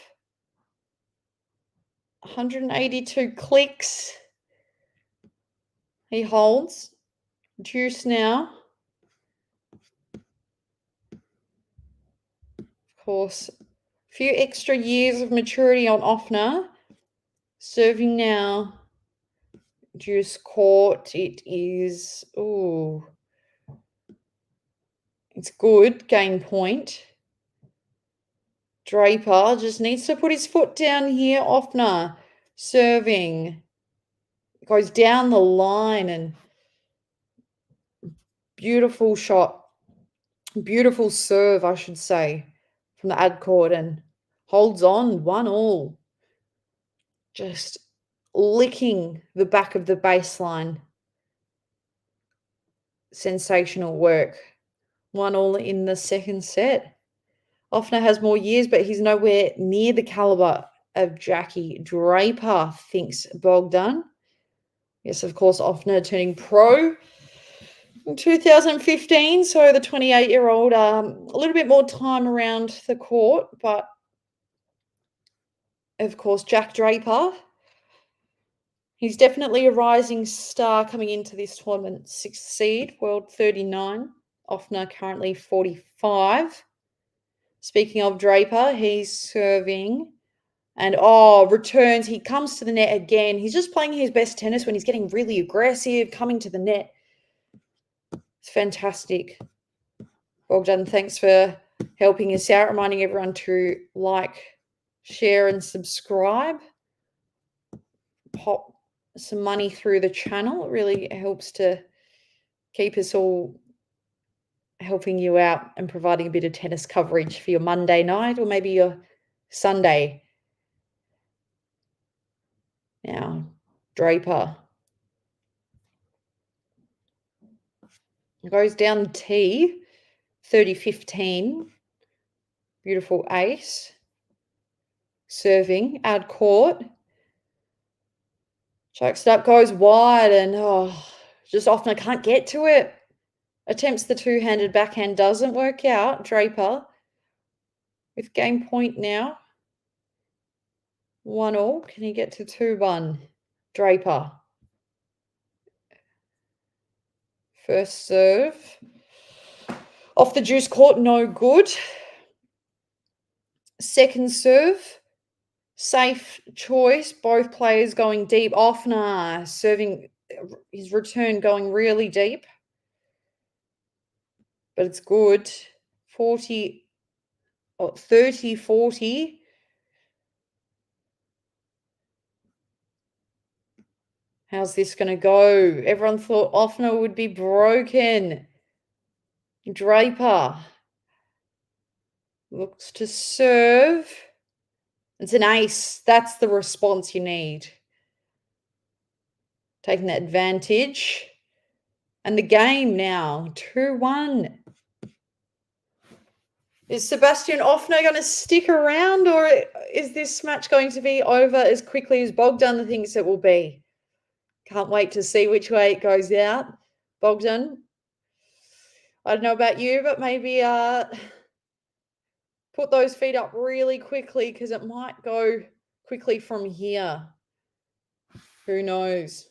182 clicks. He holds. Juice now. Of course, a few extra years of maturity on Ofner. Serving now. Juice court. It is, it's good. Game point. Draper just needs to put his foot down here. Ofner serving. Goes down the line and beautiful shot. Beautiful serve, I should say, from the ad court, and holds on 1-all. Just licking the back of the baseline. Sensational work. 1-all in the second set. Ofner has more years, but he's nowhere near the caliber of Jackie Draper, thinks Bogdan. Yes, of course, Ofner turning pro in 2015, so the 28-year-old, a little bit more time around the court, but of course, Jack Draper, he's definitely a rising star coming into this tournament. 6th seed, world 39. Ofner currently 45. Speaking of Draper, he's serving and, returns. He comes to the net again. He's just playing his best tennis when he's getting really aggressive, coming to the net. It's fantastic. Bogdan, thanks for helping us out, reminding everyone to like, share, and subscribe. Pop some money through the channel. It really helps to keep us all helping you out and providing a bit of tennis coverage for your Monday night or maybe your Sunday. Now, Draper goes down the tee, 30-15. Beautiful ace. Serving, ad court. Chokes it up, goes wide, and just Ofner can't get to it. Attempts the two-handed backhand, doesn't work out. Draper with game point now. 1-all. Can he get to 2-1? Draper. First serve. Off the juice court, no good. Second serve. Safe choice. Both players going deep. Ofner serving his return going really deep. But it's good. 30-40. How's this going to go? Everyone thought Ofner would be broken. Draper looks to serve. It's an ace. That's the response you need. Taking that advantage. And the game now, 2-1. Is Sebastian Ofner going to stick around, or is this match going to be over as quickly as Bogdan thinks it will be? Can't wait to see which way it goes out. Bogdan, I don't know about you, but maybe put those feet up really quickly because it might go quickly from here. Who knows?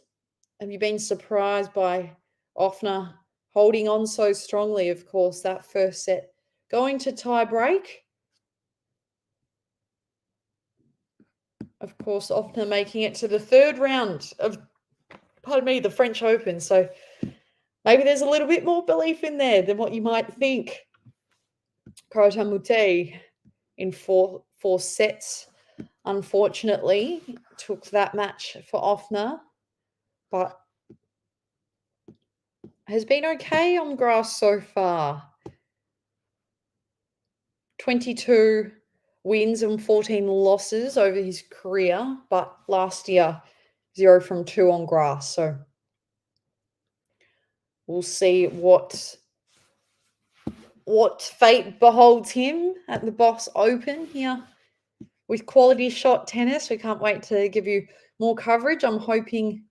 Have you been surprised by Ofner holding on so strongly? Of course, that first set going to tie break. Of course, Ofner making it to the third round of, pardon me, the French Open. So maybe there's a little bit more belief in there than what you might think. Karatamute in four sets, unfortunately, took that match for Ofner, but has been okay on grass so far. 22 wins and 14 losses over his career, but last year 0 from 2 on grass. So we'll see what fate beholds him at the Boss Open here with QualityShot tennis. We can't wait to give you more coverage. I'm hoping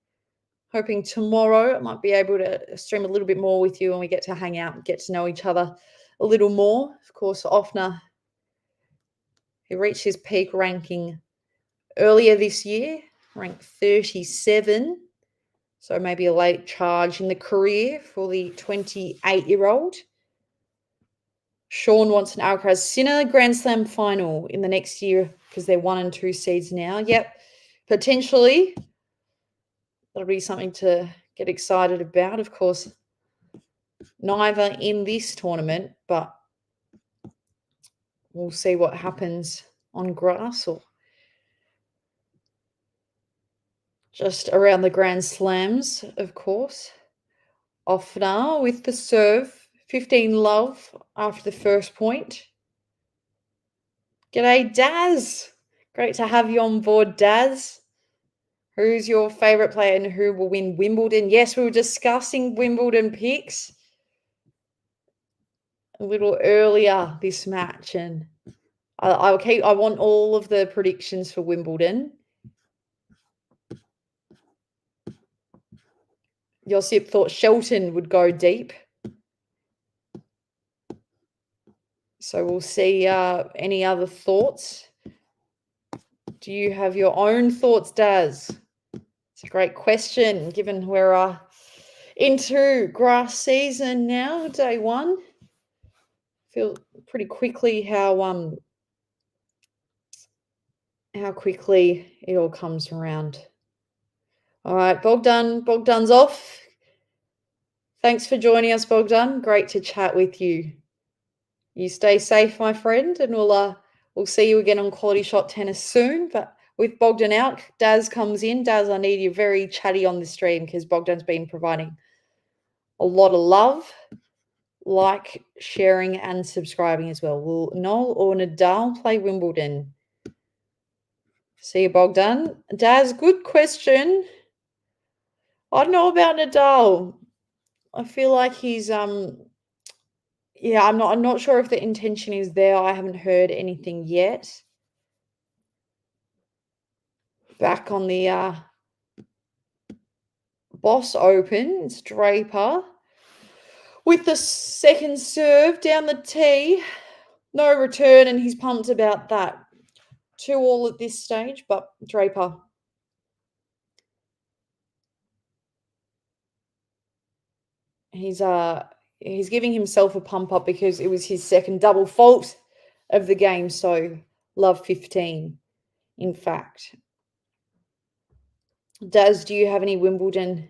tomorrow I might be able to stream a little bit more with you and we get to hang out and get to know each other a little more. Of course, Ofner, he reached his peak ranking earlier this year, ranked 37. So maybe a late charge in the career for the 28-year-old. Sean wants an Alcaraz Sinner Grand Slam final in the next year because they're 1 and 2 seeds now. Yep, potentially. That'll be something to get excited about. Of course, neither in this tournament, but we'll see what happens on grass or just around the Grand Slams, of course. Ofner with the serve. 15 love after the first point. G'day, Daz. Great to have you on board, Daz. Who's your favourite player and who will win Wimbledon? Yes, we were discussing Wimbledon picks a little earlier this match, and I want all of the predictions for Wimbledon. Josip thought Shelton would go deep. So we'll see any other thoughts. Do you have your own thoughts, Daz? It's a great question, given we're into grass season now, day 1. Feel pretty quickly how quickly it all comes around. All right, Bogdan's off. Thanks for joining us, Bogdan. Great to chat with you. You stay safe, my friend, and we'll see you again on QualityShot Tennis soon. But with Bogdan out, Daz comes in. Daz, I need you very chatty on the stream because Bogdan's been providing a lot of love, like, sharing, and subscribing as well. Will Noel or Nadal play Wimbledon? See you, Bogdan. Daz, good question. I don't know about Nadal. I feel like he's yeah, I'm not sure if the intention is there. I haven't heard anything yet. Back on the Boss Open, it's Draper with the second serve down the tee. No return, and he's pumped about that. 2-2 at this stage, but Draper. He's giving himself a pump up because it was his second double fault of the game. So love 15, in fact. Daz, do you have any Wimbledon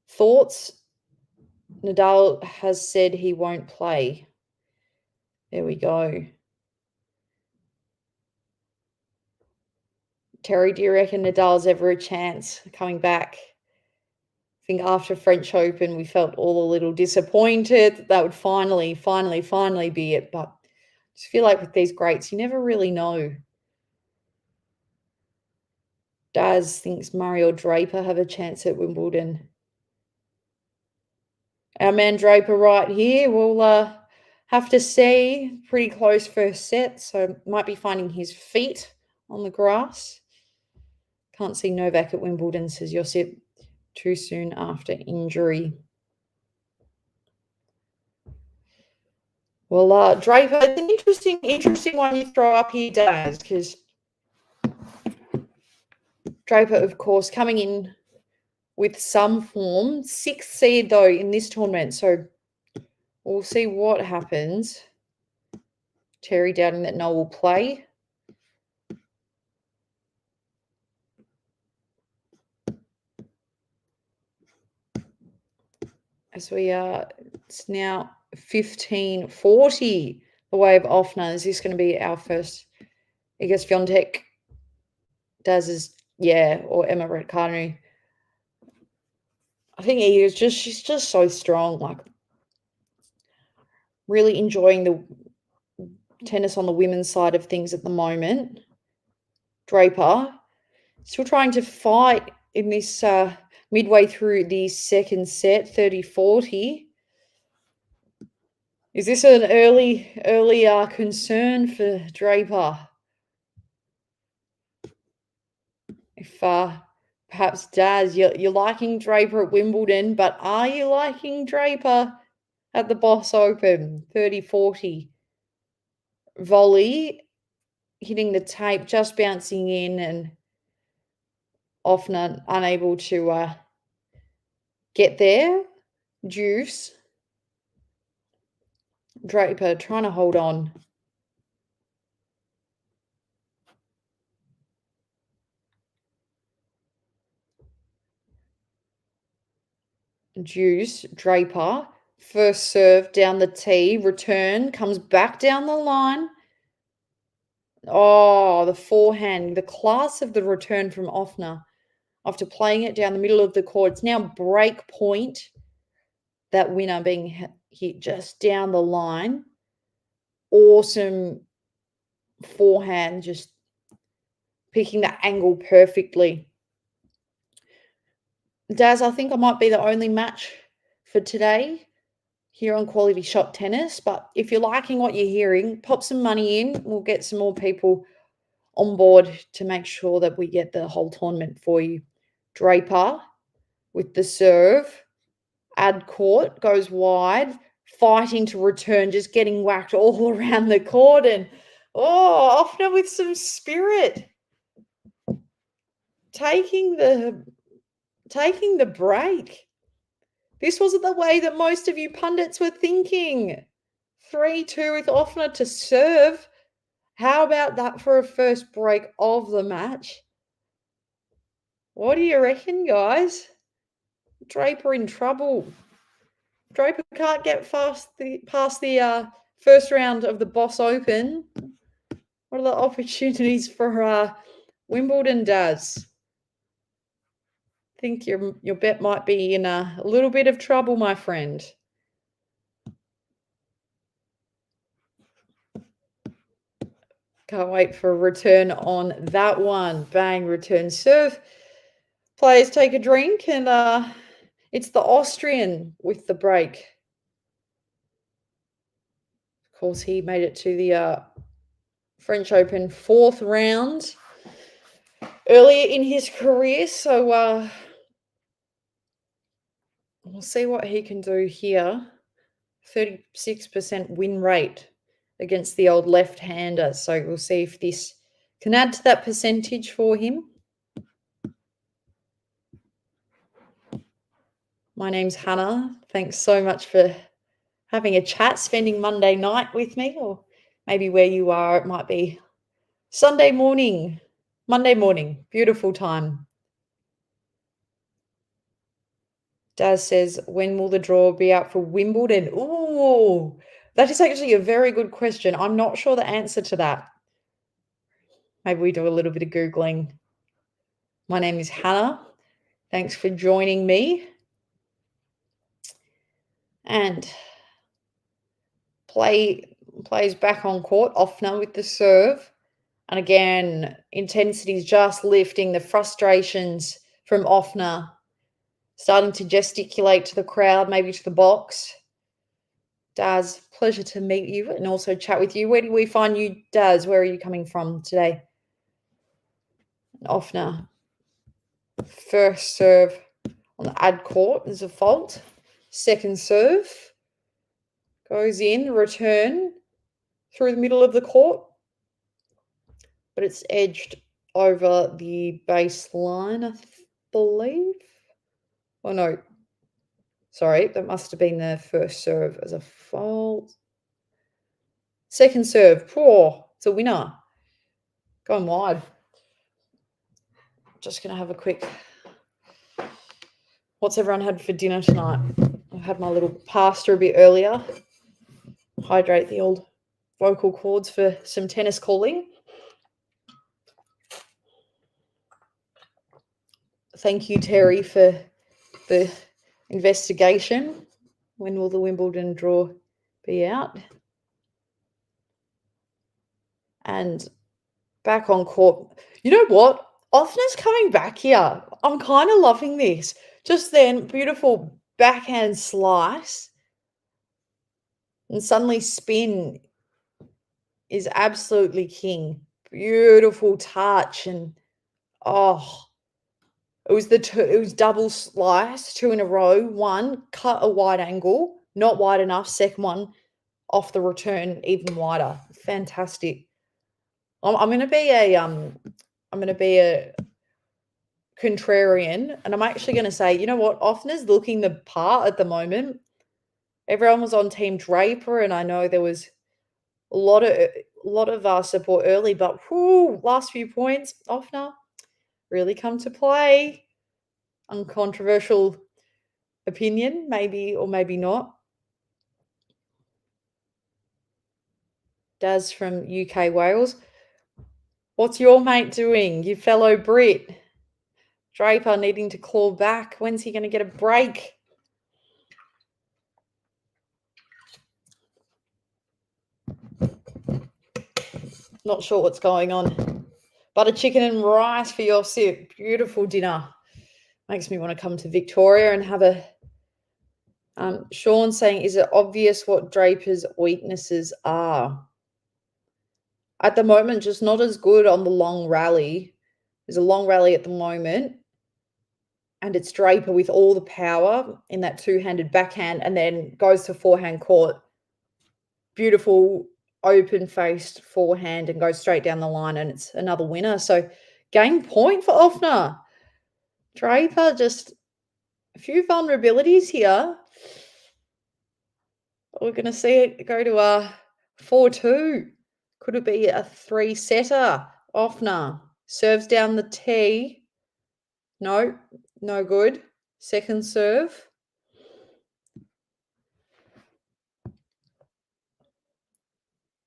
thoughts? Nadal has said he won't play. There we go. Terry, do you reckon Nadal's ever a chance coming back? I think after French Open, we felt all a little disappointed that would finally be it. But I just feel like with these greats, you never really know. Daz thinks Murray or Draper have a chance at Wimbledon. Our man Draper right here. We'll have to see. Pretty close first set, so might be finding his feet on the grass. Can't see Novak at Wimbledon, says Josip. too soon after injury. Well, Draper, it's an interesting one you throw up here, Daz, because Draper, of course, coming in with some form. 6th seed, though, in this tournament. So we'll see what happens. Terry doubting that Noel will play. As we are, it's now 15:40 the way of Ofner. Is this going to be our first? I guess Fiontek, Daz's, or Emma Raducanu. I think she's just so strong. Like, really enjoying the tennis on the women's side of things at the moment. Draper still trying to fight in this midway through the second set, 30-40. Is this an early concern for Draper? If perhaps Daz, you're liking Draper at Wimbledon, but are you liking Draper at the Boss Open? 30-40. Volley, hitting the tape, just bouncing in, and Ofner unable to get there. Juice. Draper trying to hold on. Juice, Draper, first serve down the tee, return, comes back down the line. Oh, the forehand, the class of the return from Ofner after playing it down the middle of the court. It's now break point. That winner being hit just down the line. Awesome forehand, just picking that angle perfectly. Daz, I think I might be the only match for today here on Quality Shot Tennis. But if you're liking what you're hearing, pop some money in. We'll get some more people on board to make sure that we get the whole tournament for you. Draper with the serve. Ad court goes wide, fighting to return, just getting whacked all around the court. And Ofner with some spirit, taking the break. This wasn't the way that most of you pundits were thinking. 3-2 with Ofner to serve. How about that for a first break of the match? What do you reckon, guys? Draper in trouble. Draper can't get past the first round of the Boss Open. What are the opportunities for Wimbledon, Daz? I think your bet might be in a little bit of trouble, my friend. Can't wait for a return on that one. Bang, return serve. Players take a drink, and it's the Austrian with the break. Of course, he made it to the French Open 4th round earlier in his career. So we'll see what he can do here. 36% win rate against the old left-hander. So we'll see if this can add to that percentage for him. My name's Hannah. Thanks so much for having a chat, spending Monday night with me, or maybe where you are, it might be Sunday morning, Monday morning. Beautiful time. Daz says, when will the draw be out for Wimbledon? Ooh, that is actually a very good question. I'm not sure the answer to that. Maybe we do a little bit of Googling. My name is Hannah. Thanks for joining me. And plays back on court, Ofner with the serve. And again, intensity is just lifting, the frustrations from Ofner, starting to gesticulate to the crowd, maybe to the box. Daz, pleasure to meet you and also chat with you. Where do we find you, Daz? Where are you coming from today? Ofner, first serve on the ad court. There's a fault. Second serve. Goes in, return through the middle of the court. But it's edged over the baseline, I believe. Oh, no. Sorry, that must have been the first serve as a fault. Second serve. Poor. It's a winner. Going wide. Just going to have a quick... What's everyone had for dinner tonight? I had my little pasta a bit earlier. Hydrate the old vocal cords for some tennis calling. Thank you, Terry, for the investigation. When will the Wimbledon draw be out? And back on court. You know what? Ofner's coming back here. I'm kind of loving this. Just then, beautiful backhand slice. And suddenly spin is absolutely king. Beautiful touch. And, oh, it was double slice, 2 in a row. One, cut a wide angle, not wide enough. Second one, off the return, even wider. Fantastic. I'm going to be a contrarian, and I'm actually going to say, you know what? Ofner's looking the part at the moment. Everyone was on Team Draper, and I know there was a lot of support early, but last few points, Ofner really come to play. Uncontroversial opinion, maybe or maybe not. Daz from UK Wales. What's your mate doing? Your fellow Brit. Draper needing to claw back. When's he going to get a break? Not sure what's going on. Butter chicken and rice for your sip. Beautiful dinner. Makes me want to come to Victoria and have a... Sean saying, is it obvious what Draper's weaknesses are? At the moment, just not as good on the long rally. There's a long rally at the moment. And it's Draper with all the power in that two-handed backhand and then goes to forehand court. Beautiful open-faced forehand and goes straight down the line, and it's another winner. So game point for Ofner. Draper, just a few vulnerabilities here. We're going to see it go to a 4-2. Could it be a 3-setter? Ofner serves down the tee. No, no good. Second serve.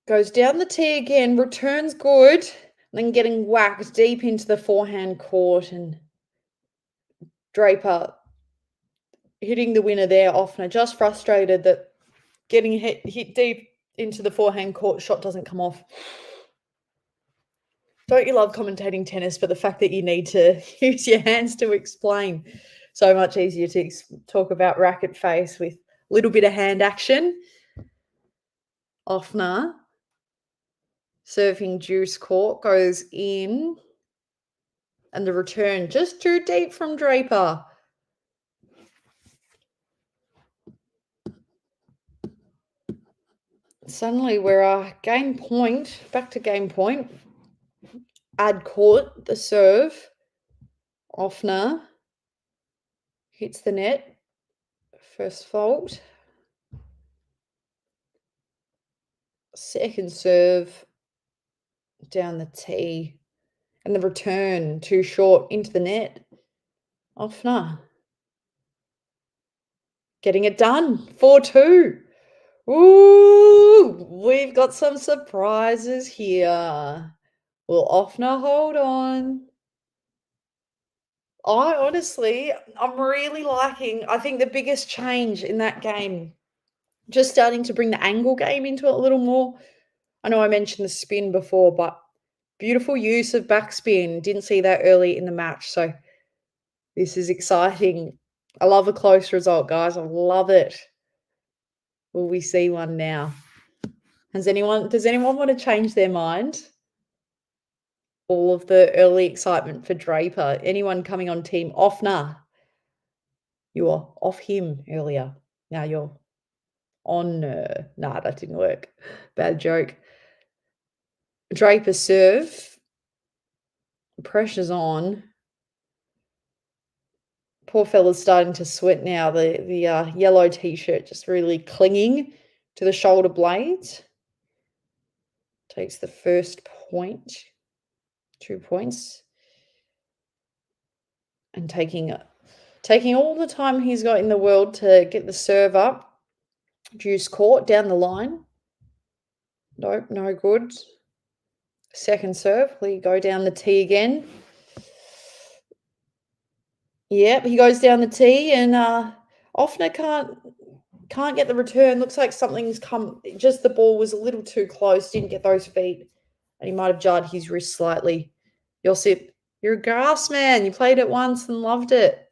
Goes down the tee again, returns good, then getting whacked deep into the forehand court, and Draper hitting the winner there. Ofner just frustrated that getting hit deep into the forehand court shot doesn't come off. Don't you love commentating tennis, but the fact that you need to use your hands to explain? So much easier to talk about racket face with a little bit of hand action. Ofner serving juice court goes in, and the return just too deep from Draper. Suddenly we're game point, back to game point. Ad court, the serve. Ofner hits the net. First fault. Second serve down the tee. And the return too short into the net. Ofner getting it done. 4-2. Ooh, we've got some surprises here. Will Ofner hold on? I'm really liking, I think the biggest change in that game, just starting to bring the angle game into it a little more. I know I mentioned the spin before, but beautiful use of backspin. Didn't see that early in the match, so this is exciting. I love a close result, guys. I love it. Will we see one now? Does anyone want to change their mind? All of the early excitement for Draper. Anyone coming on Team Ofner? You were off him earlier. Now you're on. Nah, that didn't work. Bad joke. Draper serve. Pressure's on. Poor fella's starting to sweat now. The yellow t-shirt just really clinging to the shoulder blades. Takes the first point. 2 points. And taking all the time he's got in the world to get the serve up. Juice court down the line. Nope, no good. Second serve. We go down the tee again. Yep, he goes down the tee and Ofner can't get the return. Looks like something's come. Just the ball was a little too close. Didn't get those feet. And he might have jarred his wrist slightly. Josip, you're a grass man. You played it once and loved it.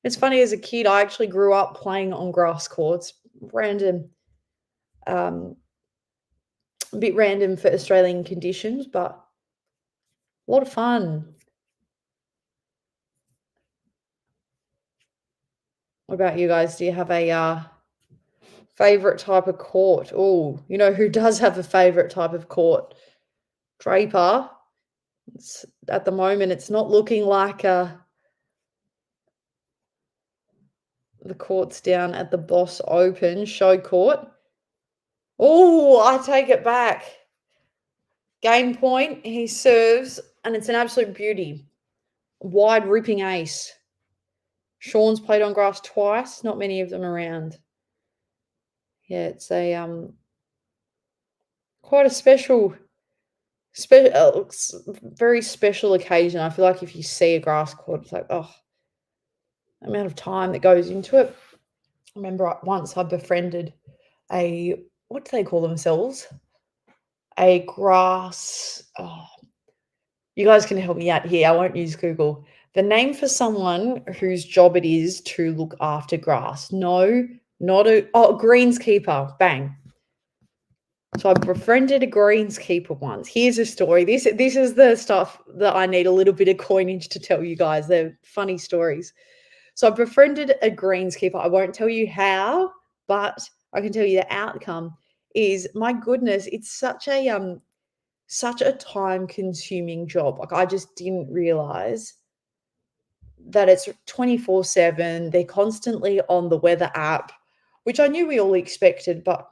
It's funny, as a kid, I actually grew up playing on grass courts. Random. A bit random for Australian conditions, but a lot of fun. What about you guys? Do you have a favorite type of court? Oh, you know who does have a favorite type of court? Draper. At the moment, it's not looking like the court's down at the Boss Open show court. Oh, I take it back. Game point. He serves, and it's an absolute beauty. Wide ripping ace. Sean's played on grass twice. Not many of them around. Yeah, it's a quite a special, very special occasion. I feel like if you see a grass court, it's like, oh, the amount of time that goes into it. I remember once I befriended what do they call themselves? A grass. Oh, you guys can help me out here. I won't use Google. The name for someone whose job it is to look after grass. No, not greenskeeper. Bang. So I befriended a greenskeeper once. Here's a story. This is the stuff that I need a little bit of coinage to tell you guys. They're funny stories. So I befriended a greenskeeper. I won't tell you how, but I can tell you the outcome is, my goodness, it's such a time-consuming job. Like, I just didn't realize that it's 24/7. They're constantly on the weather app, which I knew we all expected, but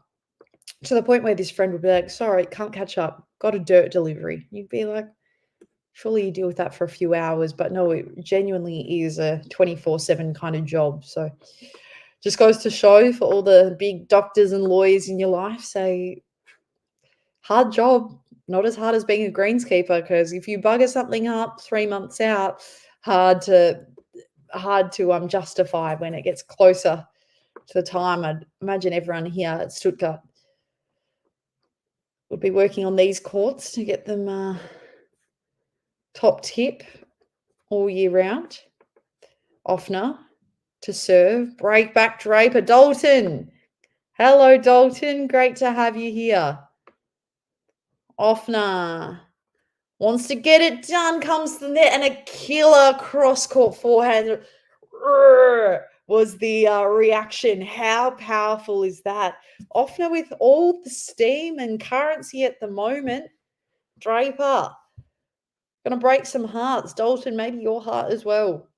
to the point where this friend would be like, sorry, can't catch up, got a dirt delivery. You'd be like, surely you deal with that for a few hours, but no, it genuinely is a 24/7 kind of job. So just goes to show, for all the big doctors and lawyers in your life, say, hard job, not as hard as being a greenskeeper, because if you bugger something up 3 months out, hard to justify when it gets closer to the time. I'd imagine everyone here at Stuttgart would be working on these courts to get them top tip all year round. Ofner to serve. Break back Draper. Dalton. Hello, Dalton. Great to have you here. Ofner wants to get it done. Comes to the net, and a killer cross-court forehand was the reaction. How powerful is that? Ofner with all the steam and currency at the moment. Draper going to break some hearts. Dalton, maybe your heart as well.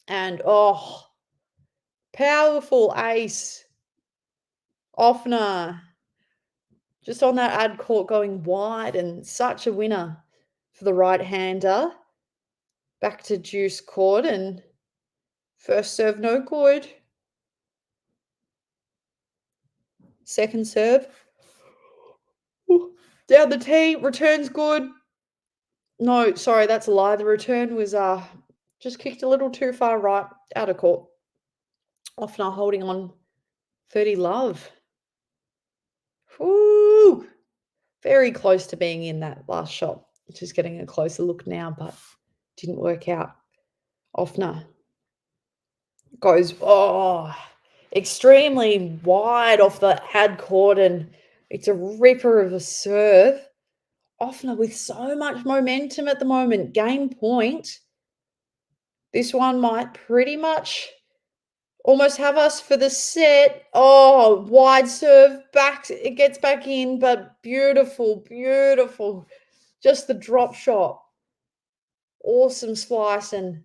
And, powerful ace. Ofner just on that ad court going wide, and such a winner for the right-hander. Back to juice court, and first serve no good. Second serve. Down the tee, returns good. No, sorry, that's a lie. The return was just kicked a little too far right, out of court. Ofner holding on 30 love. Woo! Very close to being in that last shot. Just getting a closer look now, but didn't work out. Ofner goes, extremely wide off the ad court, and it's a ripper of a serve. Ofner with so much momentum at the moment. Game point. This one might pretty much Almost have us for the set. Oh, wide serve, back. It gets back in, but beautiful, beautiful. Just the drop shot. Awesome slice, and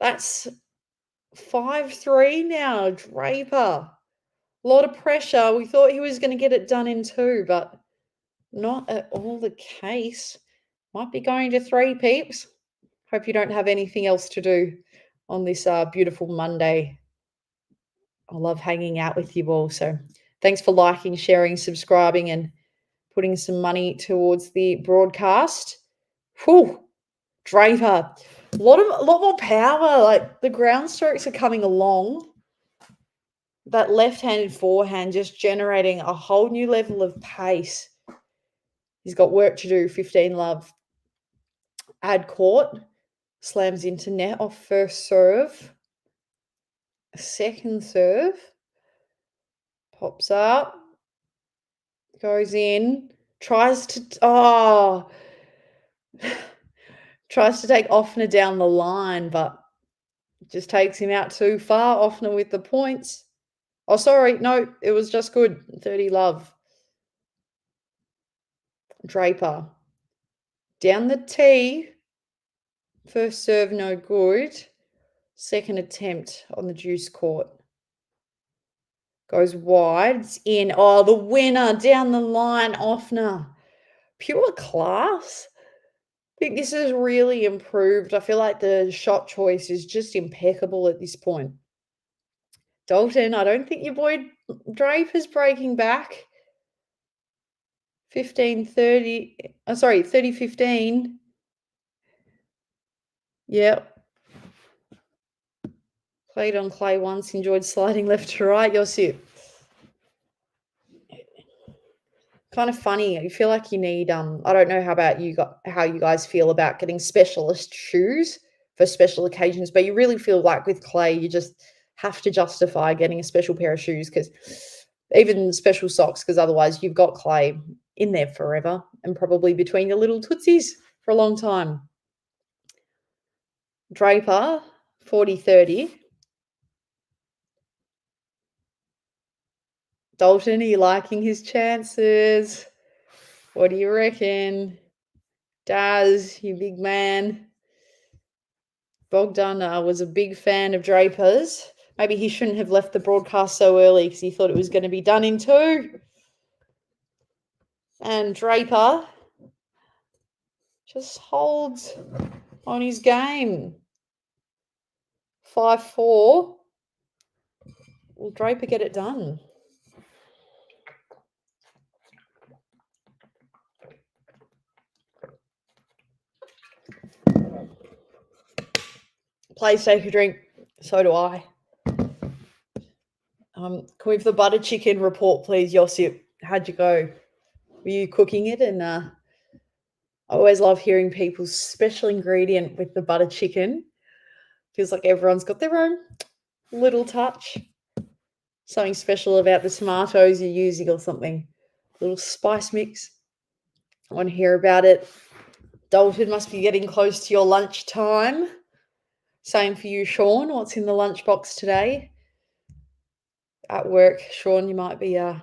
that's 5-3 now, Draper. A lot of pressure. We thought he was going to get it done in 2, but not at all the case. Might be going to 3, peeps. Hope you don't have anything else to do on this beautiful Monday. I love hanging out with you all. So thanks for liking, sharing, subscribing, and putting some money towards the broadcast. Whew, Draper. A lot more power. Like the ground strokes are coming along. That left-handed forehand just generating a whole new level of pace. He's got work to do. 15 love. Add court. Slams into net off first serve. Second serve. Pops up. Goes in. Tries to take Ofner down the line, but just takes him out too far. Ofner with the points. Oh, sorry. No, it was just good. 30 love. Draper. Down the tee. First serve, no good. Second attempt on the deuce court. Goes wide. It's in. Oh, the winner down the line, Ofner. Pure class. I think this has really improved. I feel like the shot choice is just impeccable at this point. Dalton, I don't think your boy Draper's breaking back. 15-30. Oh, sorry, 30-15. Yep. Played on clay once, enjoyed sliding left to right. Yosip. Kind of funny. You feel like you need I don't know how you guys feel about getting specialist shoes for special occasions, but you really feel like with clay you just have to justify getting a special pair of shoes, because even special socks, because otherwise you've got clay in there forever and probably between your little tootsies for a long time. Draper, 40-30. Dalton, are you liking his chances? What do you reckon? Daz, you big man. Bogdan was a big fan of Draper's. Maybe he shouldn't have left the broadcast so early because he thought it was going to be done in 2. And Draper just holds on his game. 5-4. Will Draper get it done? Please take a drink. So do I. Can we have the butter chicken report, please, Yosip? How'd you go? Were you cooking it? And I always love hearing people's special ingredient with the butter chicken. Feels like everyone's got their own little touch. Something special about the tomatoes you're using or something. A little spice mix. I want to hear about it. Dalton must be getting close to your lunch time. Same for you, Sean. What's in the lunchbox today? At work, Sean, you might be are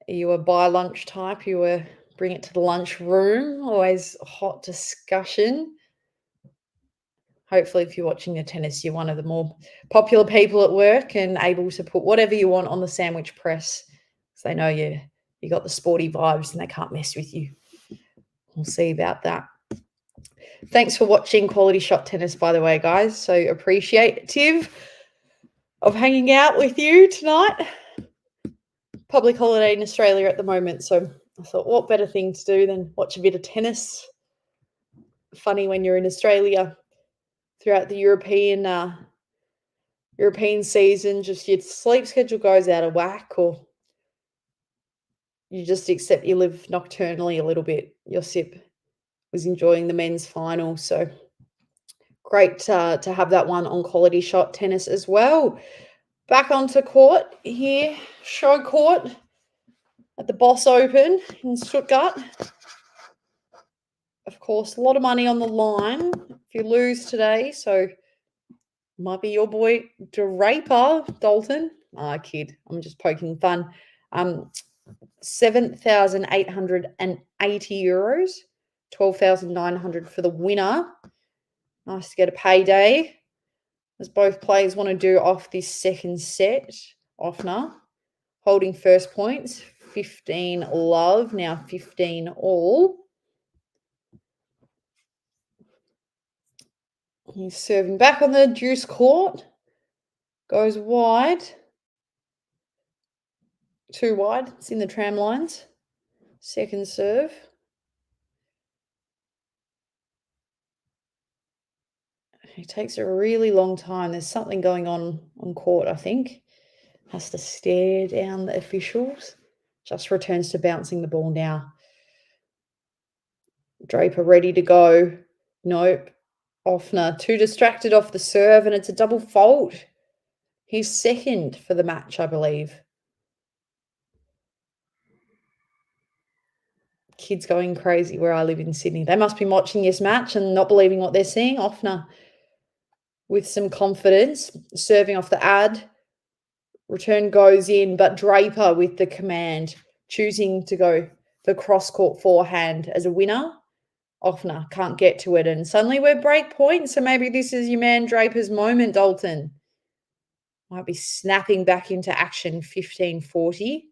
you a buy lunch type? You bring it to the lunch room? Always a hot discussion. Hopefully, if you're watching the tennis, you're one of the more popular people at work and able to put whatever you want on the sandwich press, because they know you got the sporty vibes and they can't mess with you. We'll see about that. Thanks for watching Quality Shot Tennis, by the way, guys. So appreciative of hanging out with you tonight. Public holiday in Australia at the moment, so I thought, what better thing to do than watch a bit of tennis? Funny when you're in Australia throughout the European season, just your sleep schedule goes out of whack, or you just accept you live nocturnally a little bit. Yosip was enjoying the men's final, so great to have that one on Quality Shot Tennis as well. Back onto court here, show court at the Boss Open in Stuttgart. Of course, a lot of money on the line if you lose today, so Might be your boy Draper, Dalton. Ah, kid. I'm just poking fun. 7,880 euros. 12,900 for the winner. Nice to get a payday. As both players want to do off this second set. Ofner holding first points. 15 love. Now 15 all. He's serving back on the deuce court. Goes wide. Too wide. It's in the tram lines. Second serve. It takes a really long time. There's something going on court, I think. Has to stare down the officials. Just returns to bouncing the ball now. Draper ready to go. Nope. Ofner too distracted off the serve, and it's a double fault. He's second for the match, I believe. Kids going crazy where I live in Sydney. They must be watching this match and not believing what they're seeing. Ofner with some confidence, serving off the ad. Return goes in, but Draper with the command, choosing to go the cross-court forehand as a winner. Ofner can't get to it, and suddenly we're break point. So maybe this is your man Draper's moment, Dalton. Might be snapping back into action, 15-40.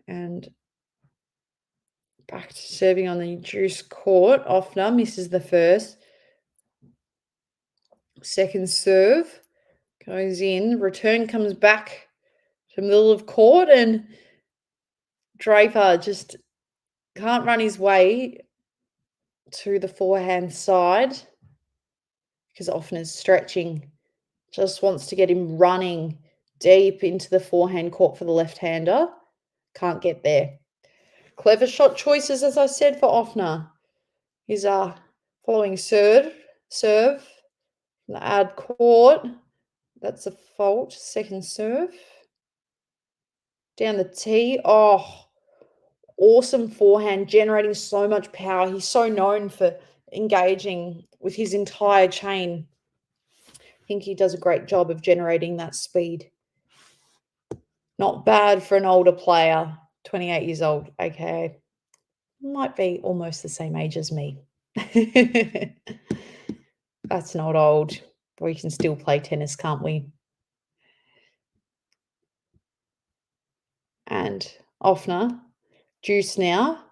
And back to serving on the deuce court. Ofner misses the first. Second serve goes in. Return comes back to middle of court, and Draper just can't run his way to the forehand side because Ofner's stretching. Just wants to get him running deep into the forehand court for the left-hander. Can't get there. Clever shot choices, as I said, for Ofner. He's following serve from the ad court. That's a fault. Second serve. Down the tee. Oh, awesome forehand, generating so much power. He's so known for engaging with his entire chain. I think he does a great job of generating that speed. Not bad for an older player, 28 years old, aka might be almost the same age as me. That's not old. We can still play tennis, can't we? And Ofner, deuce now.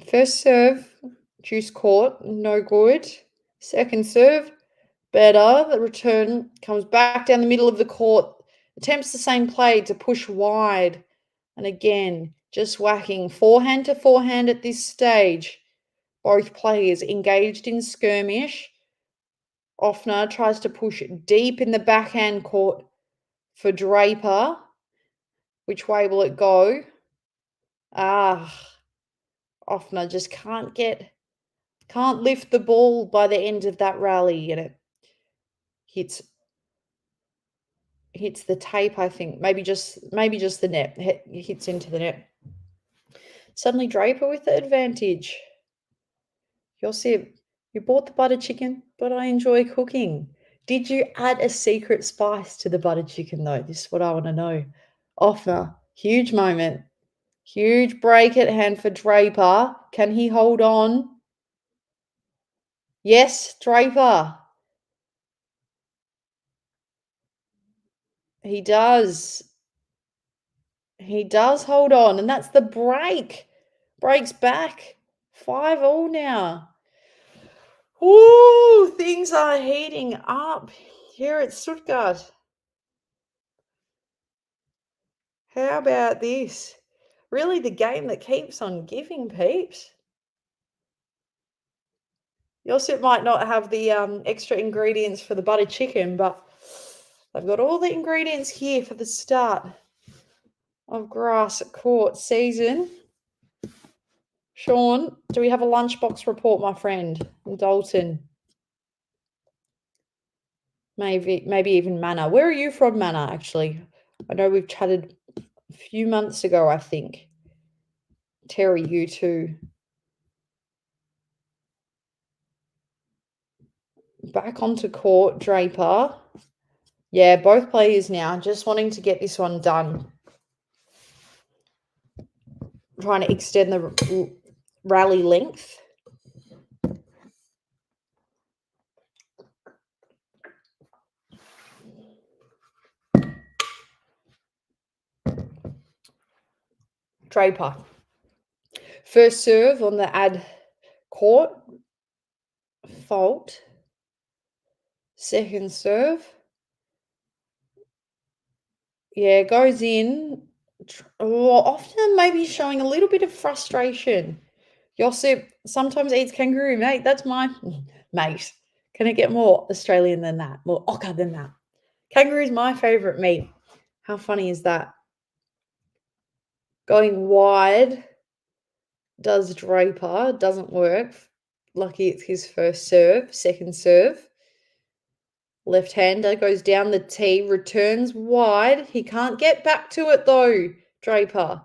First serve, deuce court, no good. Second serve, better. The return comes back down the middle of the court. Attempts the same play to push wide. And again, just whacking forehand to forehand at this stage. Both players engaged in skirmish. Ofner tries to push deep in the backhand court for Draper. Which way will it go? Ofner just can't lift the ball by the end of that rally, and it hits the tape, I think. Maybe just the net. It hits into the net. Suddenly Draper with the advantage. You'll see, you bought the butter chicken, but I enjoy cooking. Did you add a secret spice to the butter chicken, though? This is what I want to know. Ofner, huge moment. Huge break at hand for Draper. Can he hold on? Yes, Draper. He does. He does hold on, and that's the break. Breaks back. 5-all now. Ooh, things are heating up here at Stuttgart. How about this? Really the game that keeps on giving, peeps. Yossip might not have the extra ingredients for the butter chicken, but they've got all the ingredients here for the start of grass court season. Sean, do we have a lunchbox report, my friend? Dalton. Maybe even Manna. Where are you from, Manna, actually? I know we've chatted a few months ago, I think. Terry, you too. Back onto court, Draper. Yeah, both players now just wanting to get this one done. Trying to extend the rally length. Draper. First serve on the ad court. Fault. Second serve. Yeah, goes in. Often maybe showing a little bit of frustration. Josip sometimes eats kangaroo, mate. That's my mate. Can it get more Australian than that? More ochre than that? Kangaroo is my favourite meat. How funny is that? Going wide does Draper. Doesn't work. Lucky it's his first serve. Second serve. Left-hander goes down the tee, returns wide. He can't get back to it though, Draper.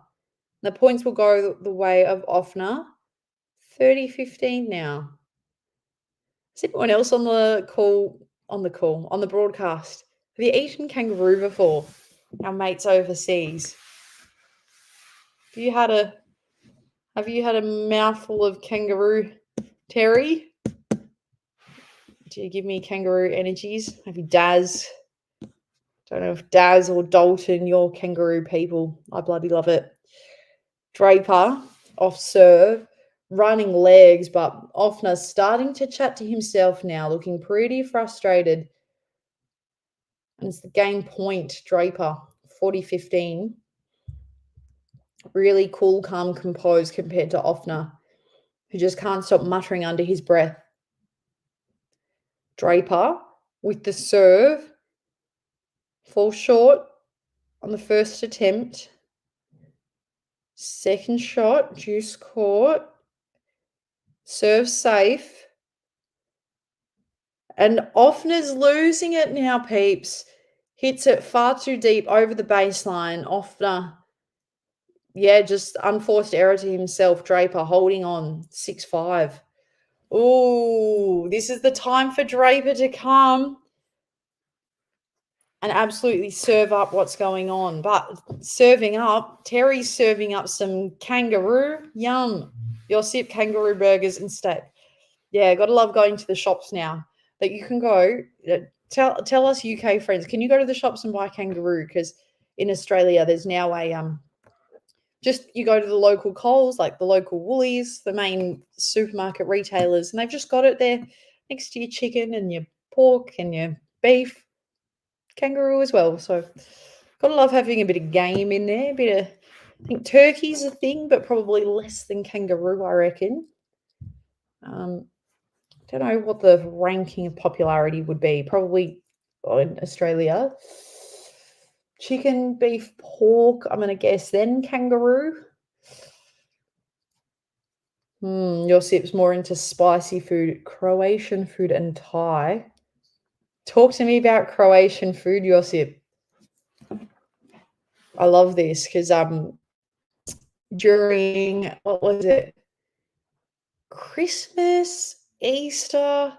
The points will go the way of Ofner. 30-15 now. Is anyone else on the broadcast? Have you eaten kangaroo before? Our mates overseas. Have you had a mouthful of kangaroo, Terry? Do you give me kangaroo energies? Maybe Daz. Don't know if Daz or Dalton, you're kangaroo people. I bloody love it. Draper, off serve, running legs, but Ofner starting to chat to himself now, looking pretty frustrated. And it's the game point, Draper, 40-15. Really cool, calm, composed compared to Ofner, who just can't stop muttering under his breath. Draper with the serve, falls short on the first attempt. Second shot, juice caught. Serve safe. And Ofner's losing it now, peeps. Hits it far too deep over the baseline. Ofner, yeah, just unforced error to himself. Draper holding on, 6-5. Ooh, this is the time for Draper to come and absolutely serve up what's going on. But serving up, Terry's serving up some kangaroo. Yum. Josip kangaroo burgers instead. Yeah, got to love going to the shops now that you can go. Tell us UK friends, can you go to the shops and buy kangaroo? Because in Australia, there's now a just you go to the local Coles, like the local Woolies, the main supermarket retailers, and they've just got it there next to your chicken and your pork and your beef, kangaroo as well. So gotta love having a bit of game in there. I think turkey's a thing, but probably less than kangaroo, I reckon. Don't know what the ranking of popularity would be. Probably in Australia. Chicken, beef, pork, I'm going to guess, then kangaroo. Josip's more into spicy food, Croatian food and Thai. Talk to me about Croatian food, Josip. I love this because during, what was it? Christmas, Easter,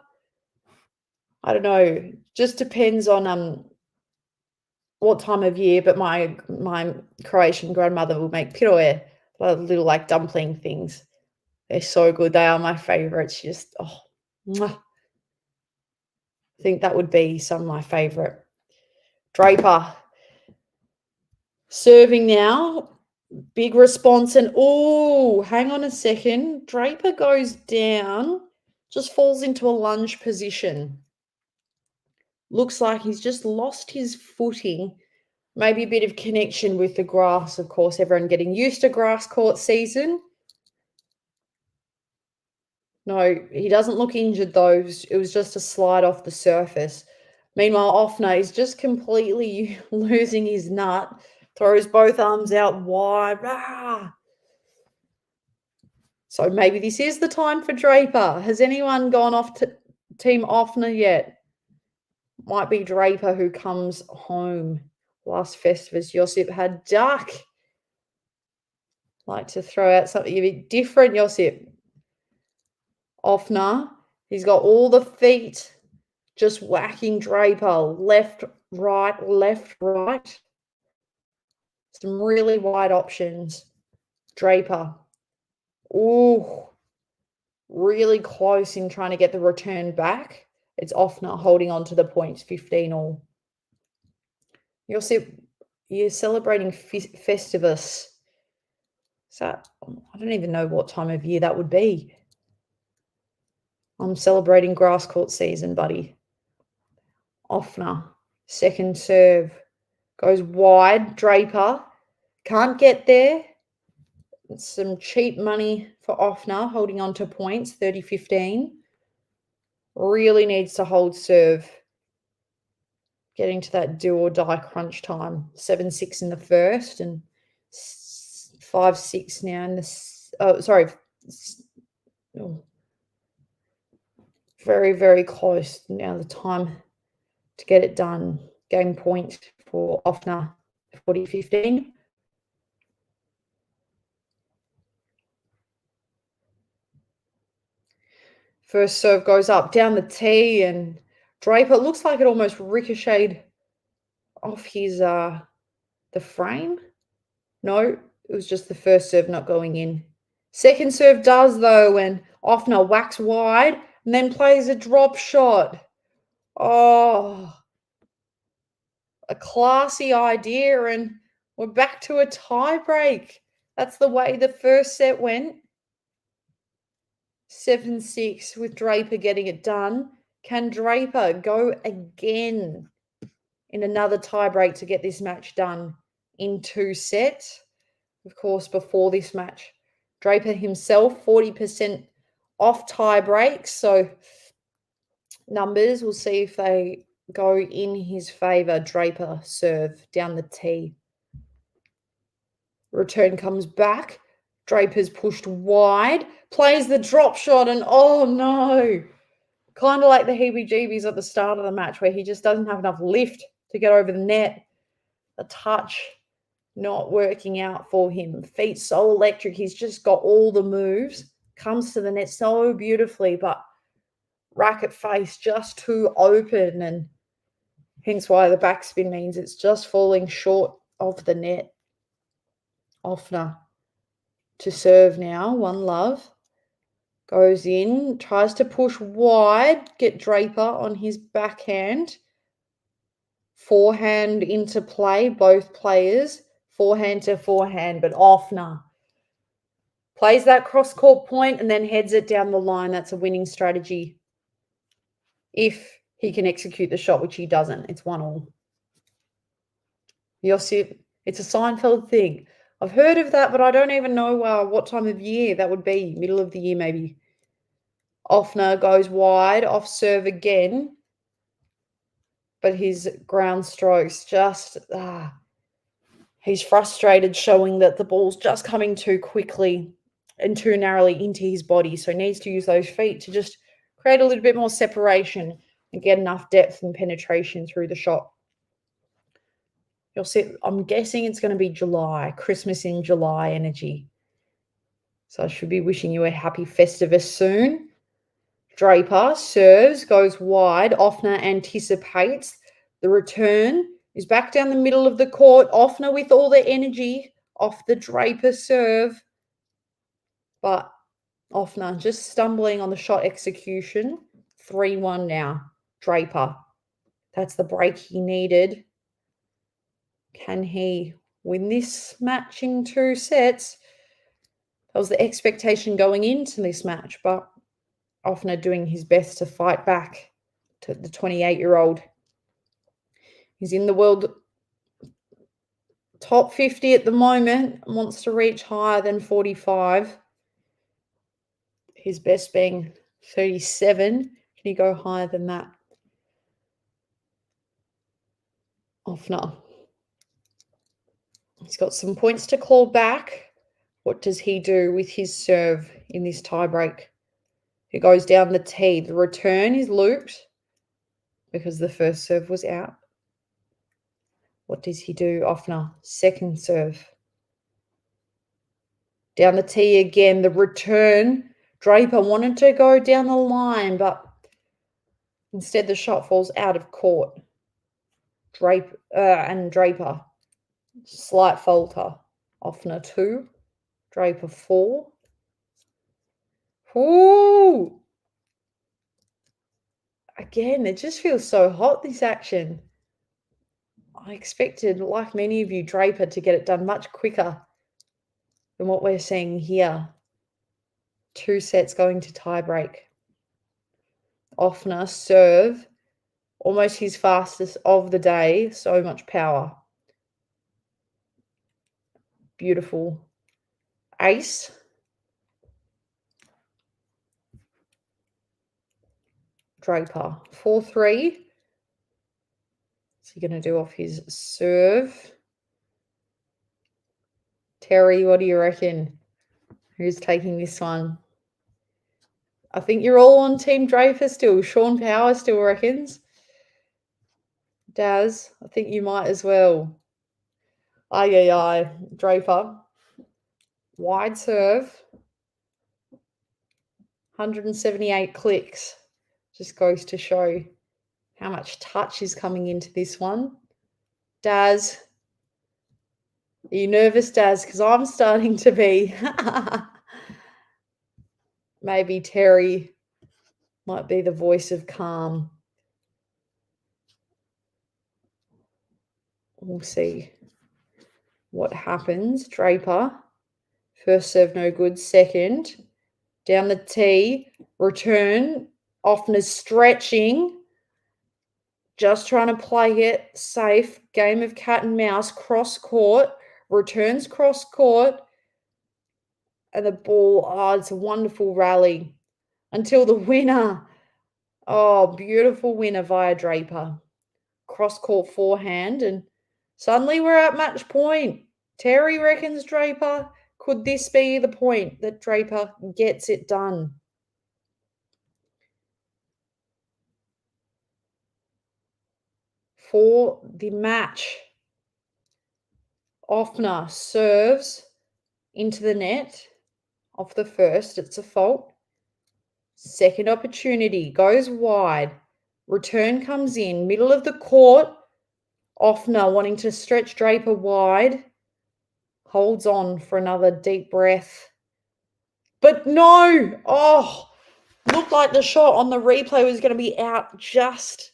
I don't know. Just depends on what time of year, but my Croatian grandmother will make piroe, little like dumpling things. They're so good. They are my favorites. Just mwah. I think that would be some of my favorite. Draper serving now. Big response and hang on a second. Draper goes down, just falls into a lunge position. Looks like he's just lost his footing. Maybe a bit of connection with the grass, of course, everyone getting used to grass court season. No, he doesn't look injured though. It was just a slide off the surface. Meanwhile, Ofner is just completely losing his nut, throws both arms out wide. So maybe this is the time for Draper. Has anyone gone off to Team Ofner yet? Might be Draper who comes home. Last Festivus, Josip had duck. Like to throw out something a bit different, Josip. Ofner, he's got all the feet just whacking Draper. Left, right, left, right. Some really wide options. Draper. Ooh, really close in trying to get the return back. It's Ofner holding on to the points, 15 all. You'll see, you're celebrating Festivus. So I don't even know what time of year that would be. I'm celebrating grass court season, buddy. Ofner, second serve. Goes wide, Draper. Can't get there. Some cheap money for Ofner, holding on to points, 30-15. Really needs to hold serve. Getting to that do or die crunch time. 7-6 in the first and 5-6 now in the... Very, very close now, the time to get it done. Game point for Ofner, 40-15. First serve goes up down the tee, and Draper, looks like it almost ricocheted off his the frame. No, it was just the first serve not going in. Second serve does, though, and Ofner whacks wide and then plays a drop shot. Oh, a classy idea, and we're back to a tie break. That's the way the first set went. 7-6 with Draper getting it done. Can Draper go again in another tie break to get this match done in 2 sets? Of course, before this match, Draper himself 40% off tie breaks. So numbers, we'll see if they go in his favour. Draper serve down the tee. Return comes back. Draper's pushed wide, plays the drop shot, and oh no. Kind of like the heebie-jeebies at the start of the match where he just doesn't have enough lift to get over the net. The touch not working out for him. Feet so electric. He's just got all the moves. Comes to the net so beautifully, but racket face just too open, and hence why the backspin means it's just falling short of the net. Ofner to serve now. One love. Goes in, tries to push wide, get Draper on his backhand. Forehand into play, both players. Forehand to forehand, but Ofner plays that cross-court point and then heads it down the line. That's a winning strategy. If he can execute the shot, which he doesn't, it's 1-all. Josip, it's a Seinfeld thing. I've heard of that, but I don't even know what time of year that would be. Middle of the year, maybe. Ofner goes wide, off serve again. But his ground strokes just... he's frustrated, showing that the ball's just coming too quickly and too narrowly into his body. So he needs to use those feet to just create a little bit more separation and get enough depth and penetration through the shot. You'll see, I'm guessing it's going to be July, Christmas in July energy. So I should be wishing you a happy Festivus soon. Draper serves, goes wide. Ofner anticipates. The return is back down the middle of the court. Ofner with all the energy off the Draper serve. But Ofner just stumbling on the shot execution. 3-1 now. Draper. That's the break he needed. Can he win this match in 2 sets? That was the expectation going into this match, but Ofner doing his best to fight back to the 28-year-old. He's in the world top 50 at the moment, wants to reach higher than 45. His best being 37. Can he go higher than that? Ofner. He's got some points to claw back. What does he do with his serve in this tiebreak? He goes down the tee. The return is looped because the first serve was out. What does he do? Ofner, second serve. Down the tee again. The return. Draper wanted to go down the line, but Instead, the shot falls out of court. Draper. Slight falter. Ofner 2. Draper 4. Ooh! Again, it just feels so hot, this action. I expected, like many of you, Draper to get it done much quicker than what we're seeing here. 2 sets going to tiebreak. Ofner serve, almost his fastest of the day. So much power. Beautiful. Ace. Draper. 4-3. What's he going to do off his serve? Terry, what do you reckon? Who's taking this one? I think you're all on Team Draper still. Sean Power still reckons. Daz, I think you might as well. Aye. Draper. Wide serve. 178 clicks. Just goes to show how much touch is coming into this one. Daz. Are you nervous, Daz? Because I'm starting to be. Maybe Terry might be the voice of calm. We'll see what happens. Draper. First serve, no good. Second. Down the tee. Return. Ofner's stretching. Just trying to play it safe. Game of cat and mouse. Cross court. Returns cross court. And the ball, it's a wonderful rally until the winner. Oh, beautiful winner via Draper. Cross court forehand, and suddenly we're at match point. Terry reckons Draper. Could this be the point that Draper gets it done? For the match, Ofner serves into the net off the first. It's a fault. Second opportunity, goes wide. Return comes in, middle of the court. Ofner wanting to stretch Draper wide. Holds on for another deep breath. But no! Oh, looked like the shot on the replay was going to be out just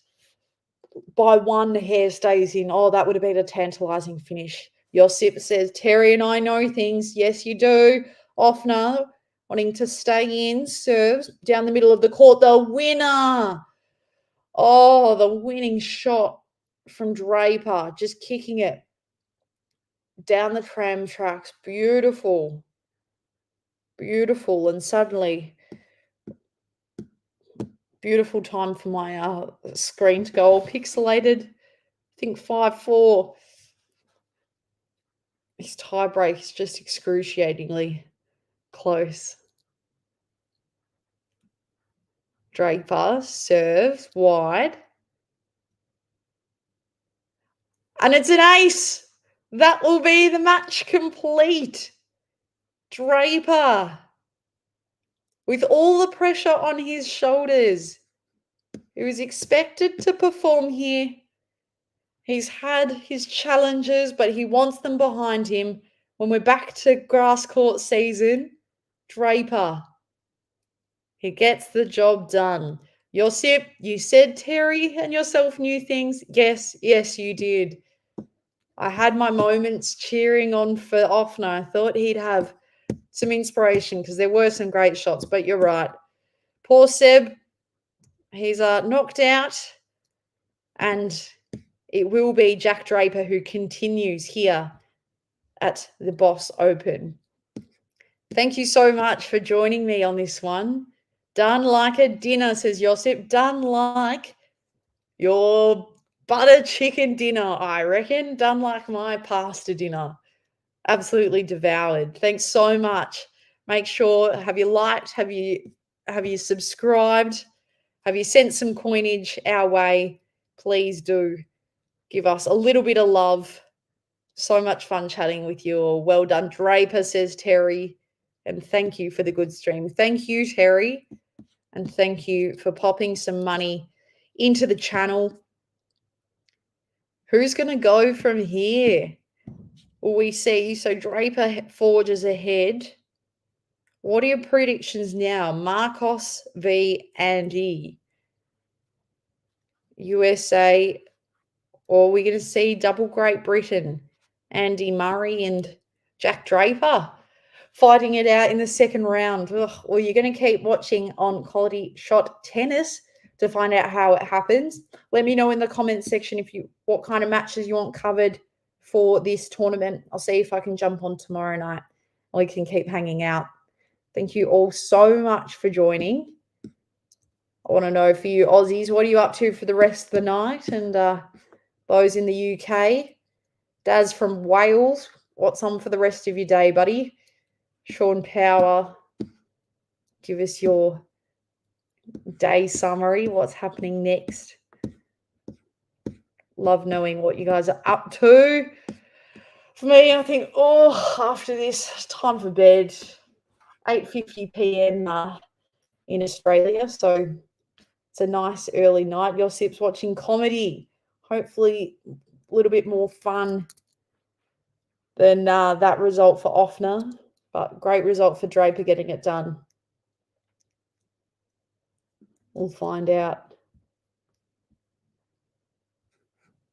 by 1 hair stays in. Oh, that would have been a tantalising finish. Josip says, Terry and I know things. Yes, you do. Ofner wanting to stay in, serves down the middle of the court. The winner. Oh, the winning shot from Draper, just kicking it down the tram tracks. Beautiful. Beautiful. And suddenly, beautiful time for my screen to go all pixelated. I think 5-4. His tie break is just excruciatingly close. Draper serves wide. And it's an ace. That will be the match complete. Draper, with all the pressure on his shoulders, he was expected to perform here. He's had his challenges, but he wants them behind him. When we're back to grass court season, Draper, he gets the job done. Josip, you said Terry and yourself knew things. Yes, you did. I had my moments cheering on for Ofner. I thought he'd have some inspiration because there were some great shots, but you're right. Poor Seb, he's knocked out, and it will be Jack Draper who continues here at the Boss Open. Thank you so much for joining me on this one. Done like a dinner, says Josip. Done like your butter chicken dinner, I reckon. Done like my pasta dinner. Absolutely devoured. Thanks so much. Make sure, have you liked, have you subscribed, have you sent some coinage our way? Please do give us a little bit of love. So much fun chatting with you all. Well done, Draper, says Terry. And thank you for the good stream. Thank you, Terry. And thank you for popping some money into the channel. Who's going to go from here? Will we see? So Draper forges ahead. What are your predictions now? Marcos v. Andy. USA. Or are we going to see double Great Britain? Andy Murray and Jack Draper fighting it out in the second round. Ugh. Well, you're going to keep watching on QualityShot Tennis to find out how it happens. Let me know in the comments section what kind of matches you want covered for this tournament. I'll see if I can jump on tomorrow night. We can keep hanging out. Thank you all so much for joining. I want to know for you Aussies, what are you up to for the rest of the night? And those in the UK, Daz from Wales, what's on for the rest of your day, buddy? Sean Power, give us your day summary. What's happening next? Love knowing what you guys are up to. For me, I think, after this, time for bed. 8:50 p.m. In Australia, so it's a nice early night. Josip's watching comedy. Hopefully a little bit more fun than that result for Ofner, but great result for Draper getting it done. We'll find out.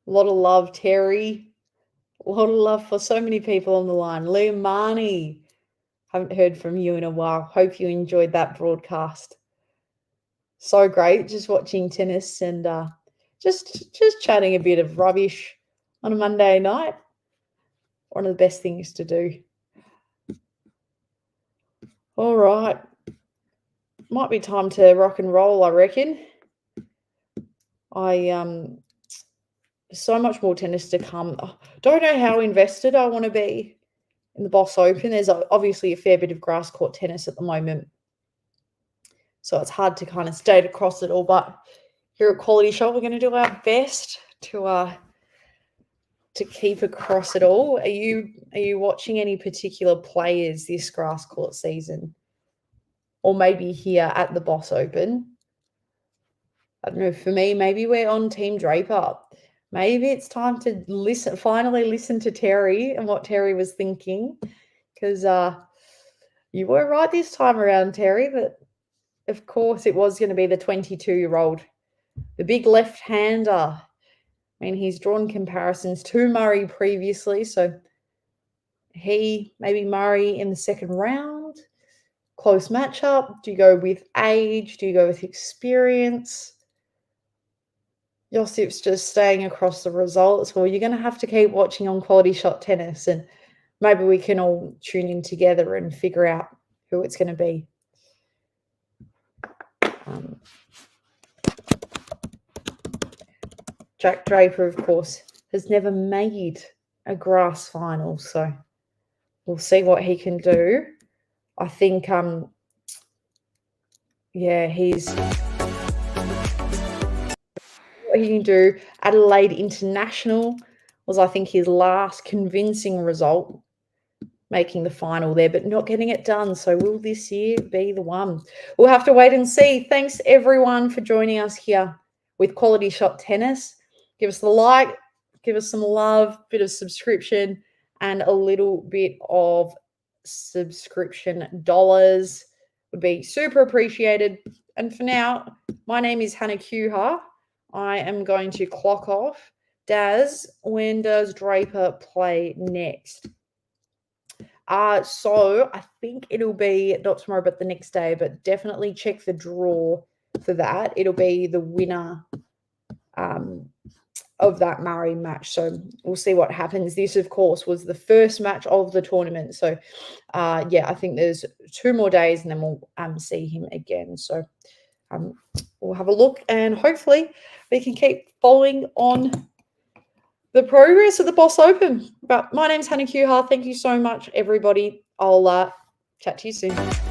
A lot of love, Terry. A lot of love for so many people on the line. Liam Marnie. Haven't heard from you in a while. Hope you enjoyed that broadcast. So great, just watching tennis and just chatting a bit of rubbish on a Monday night. One of the best things to do. All right. Might be time to rock and roll, I reckon. So much more tennis to come. Don't know how invested I want to be in the Boss Open. There's obviously a fair bit of grass court tennis at the moment, so it's hard to kind of stay across it all. But here at QualityShot, we're going to do our best to keep across it all. Are you watching any particular players this grass court season, or maybe here at the Boss Open? I don't know. For me, maybe we're on Team Draper. Maybe it's time to finally listen to Terry and what Terry was thinking, because you were right this time around, Terry, that of course it was going to be the 22-year-old, the big left-hander. I mean, he's drawn comparisons to Murray previously, so maybe Murray in the second round. Close matchup. Do you go with age? Do you go with experience? Josip's just staying across the results. Well, you're going to have to keep watching on QualityShot Tennis, and maybe we can all tune in together and figure out who it's going to be. Jack Draper, of course, has never made a grass final, so we'll see what he can do. I think, he's... What he can do. Adelaide International was, I think, his last convincing result, making the final there, but not getting it done. So will this year be the one? We'll have to wait and see. Thanks, everyone, for joining us here with QualityShot Tennis. Give us the like, give us some love, bit of subscription, and a little bit of subscription dollars would be super appreciated. And for now, my name is Hannah Kuha. I am going to clock off. Daz, when does Draper play next? So I think it'll be not tomorrow, but the next day, but definitely check the draw for that. It'll be the winner of that Murray match. So we'll see what happens. This, of course, was the first match of the tournament. So, I think there's 2 more days and then we'll see him again. So we'll have a look and hopefully we can keep following on the progress of the Boss Open. But my name's Hannah Kuha. Thank you so much, everybody. I'll chat to you soon.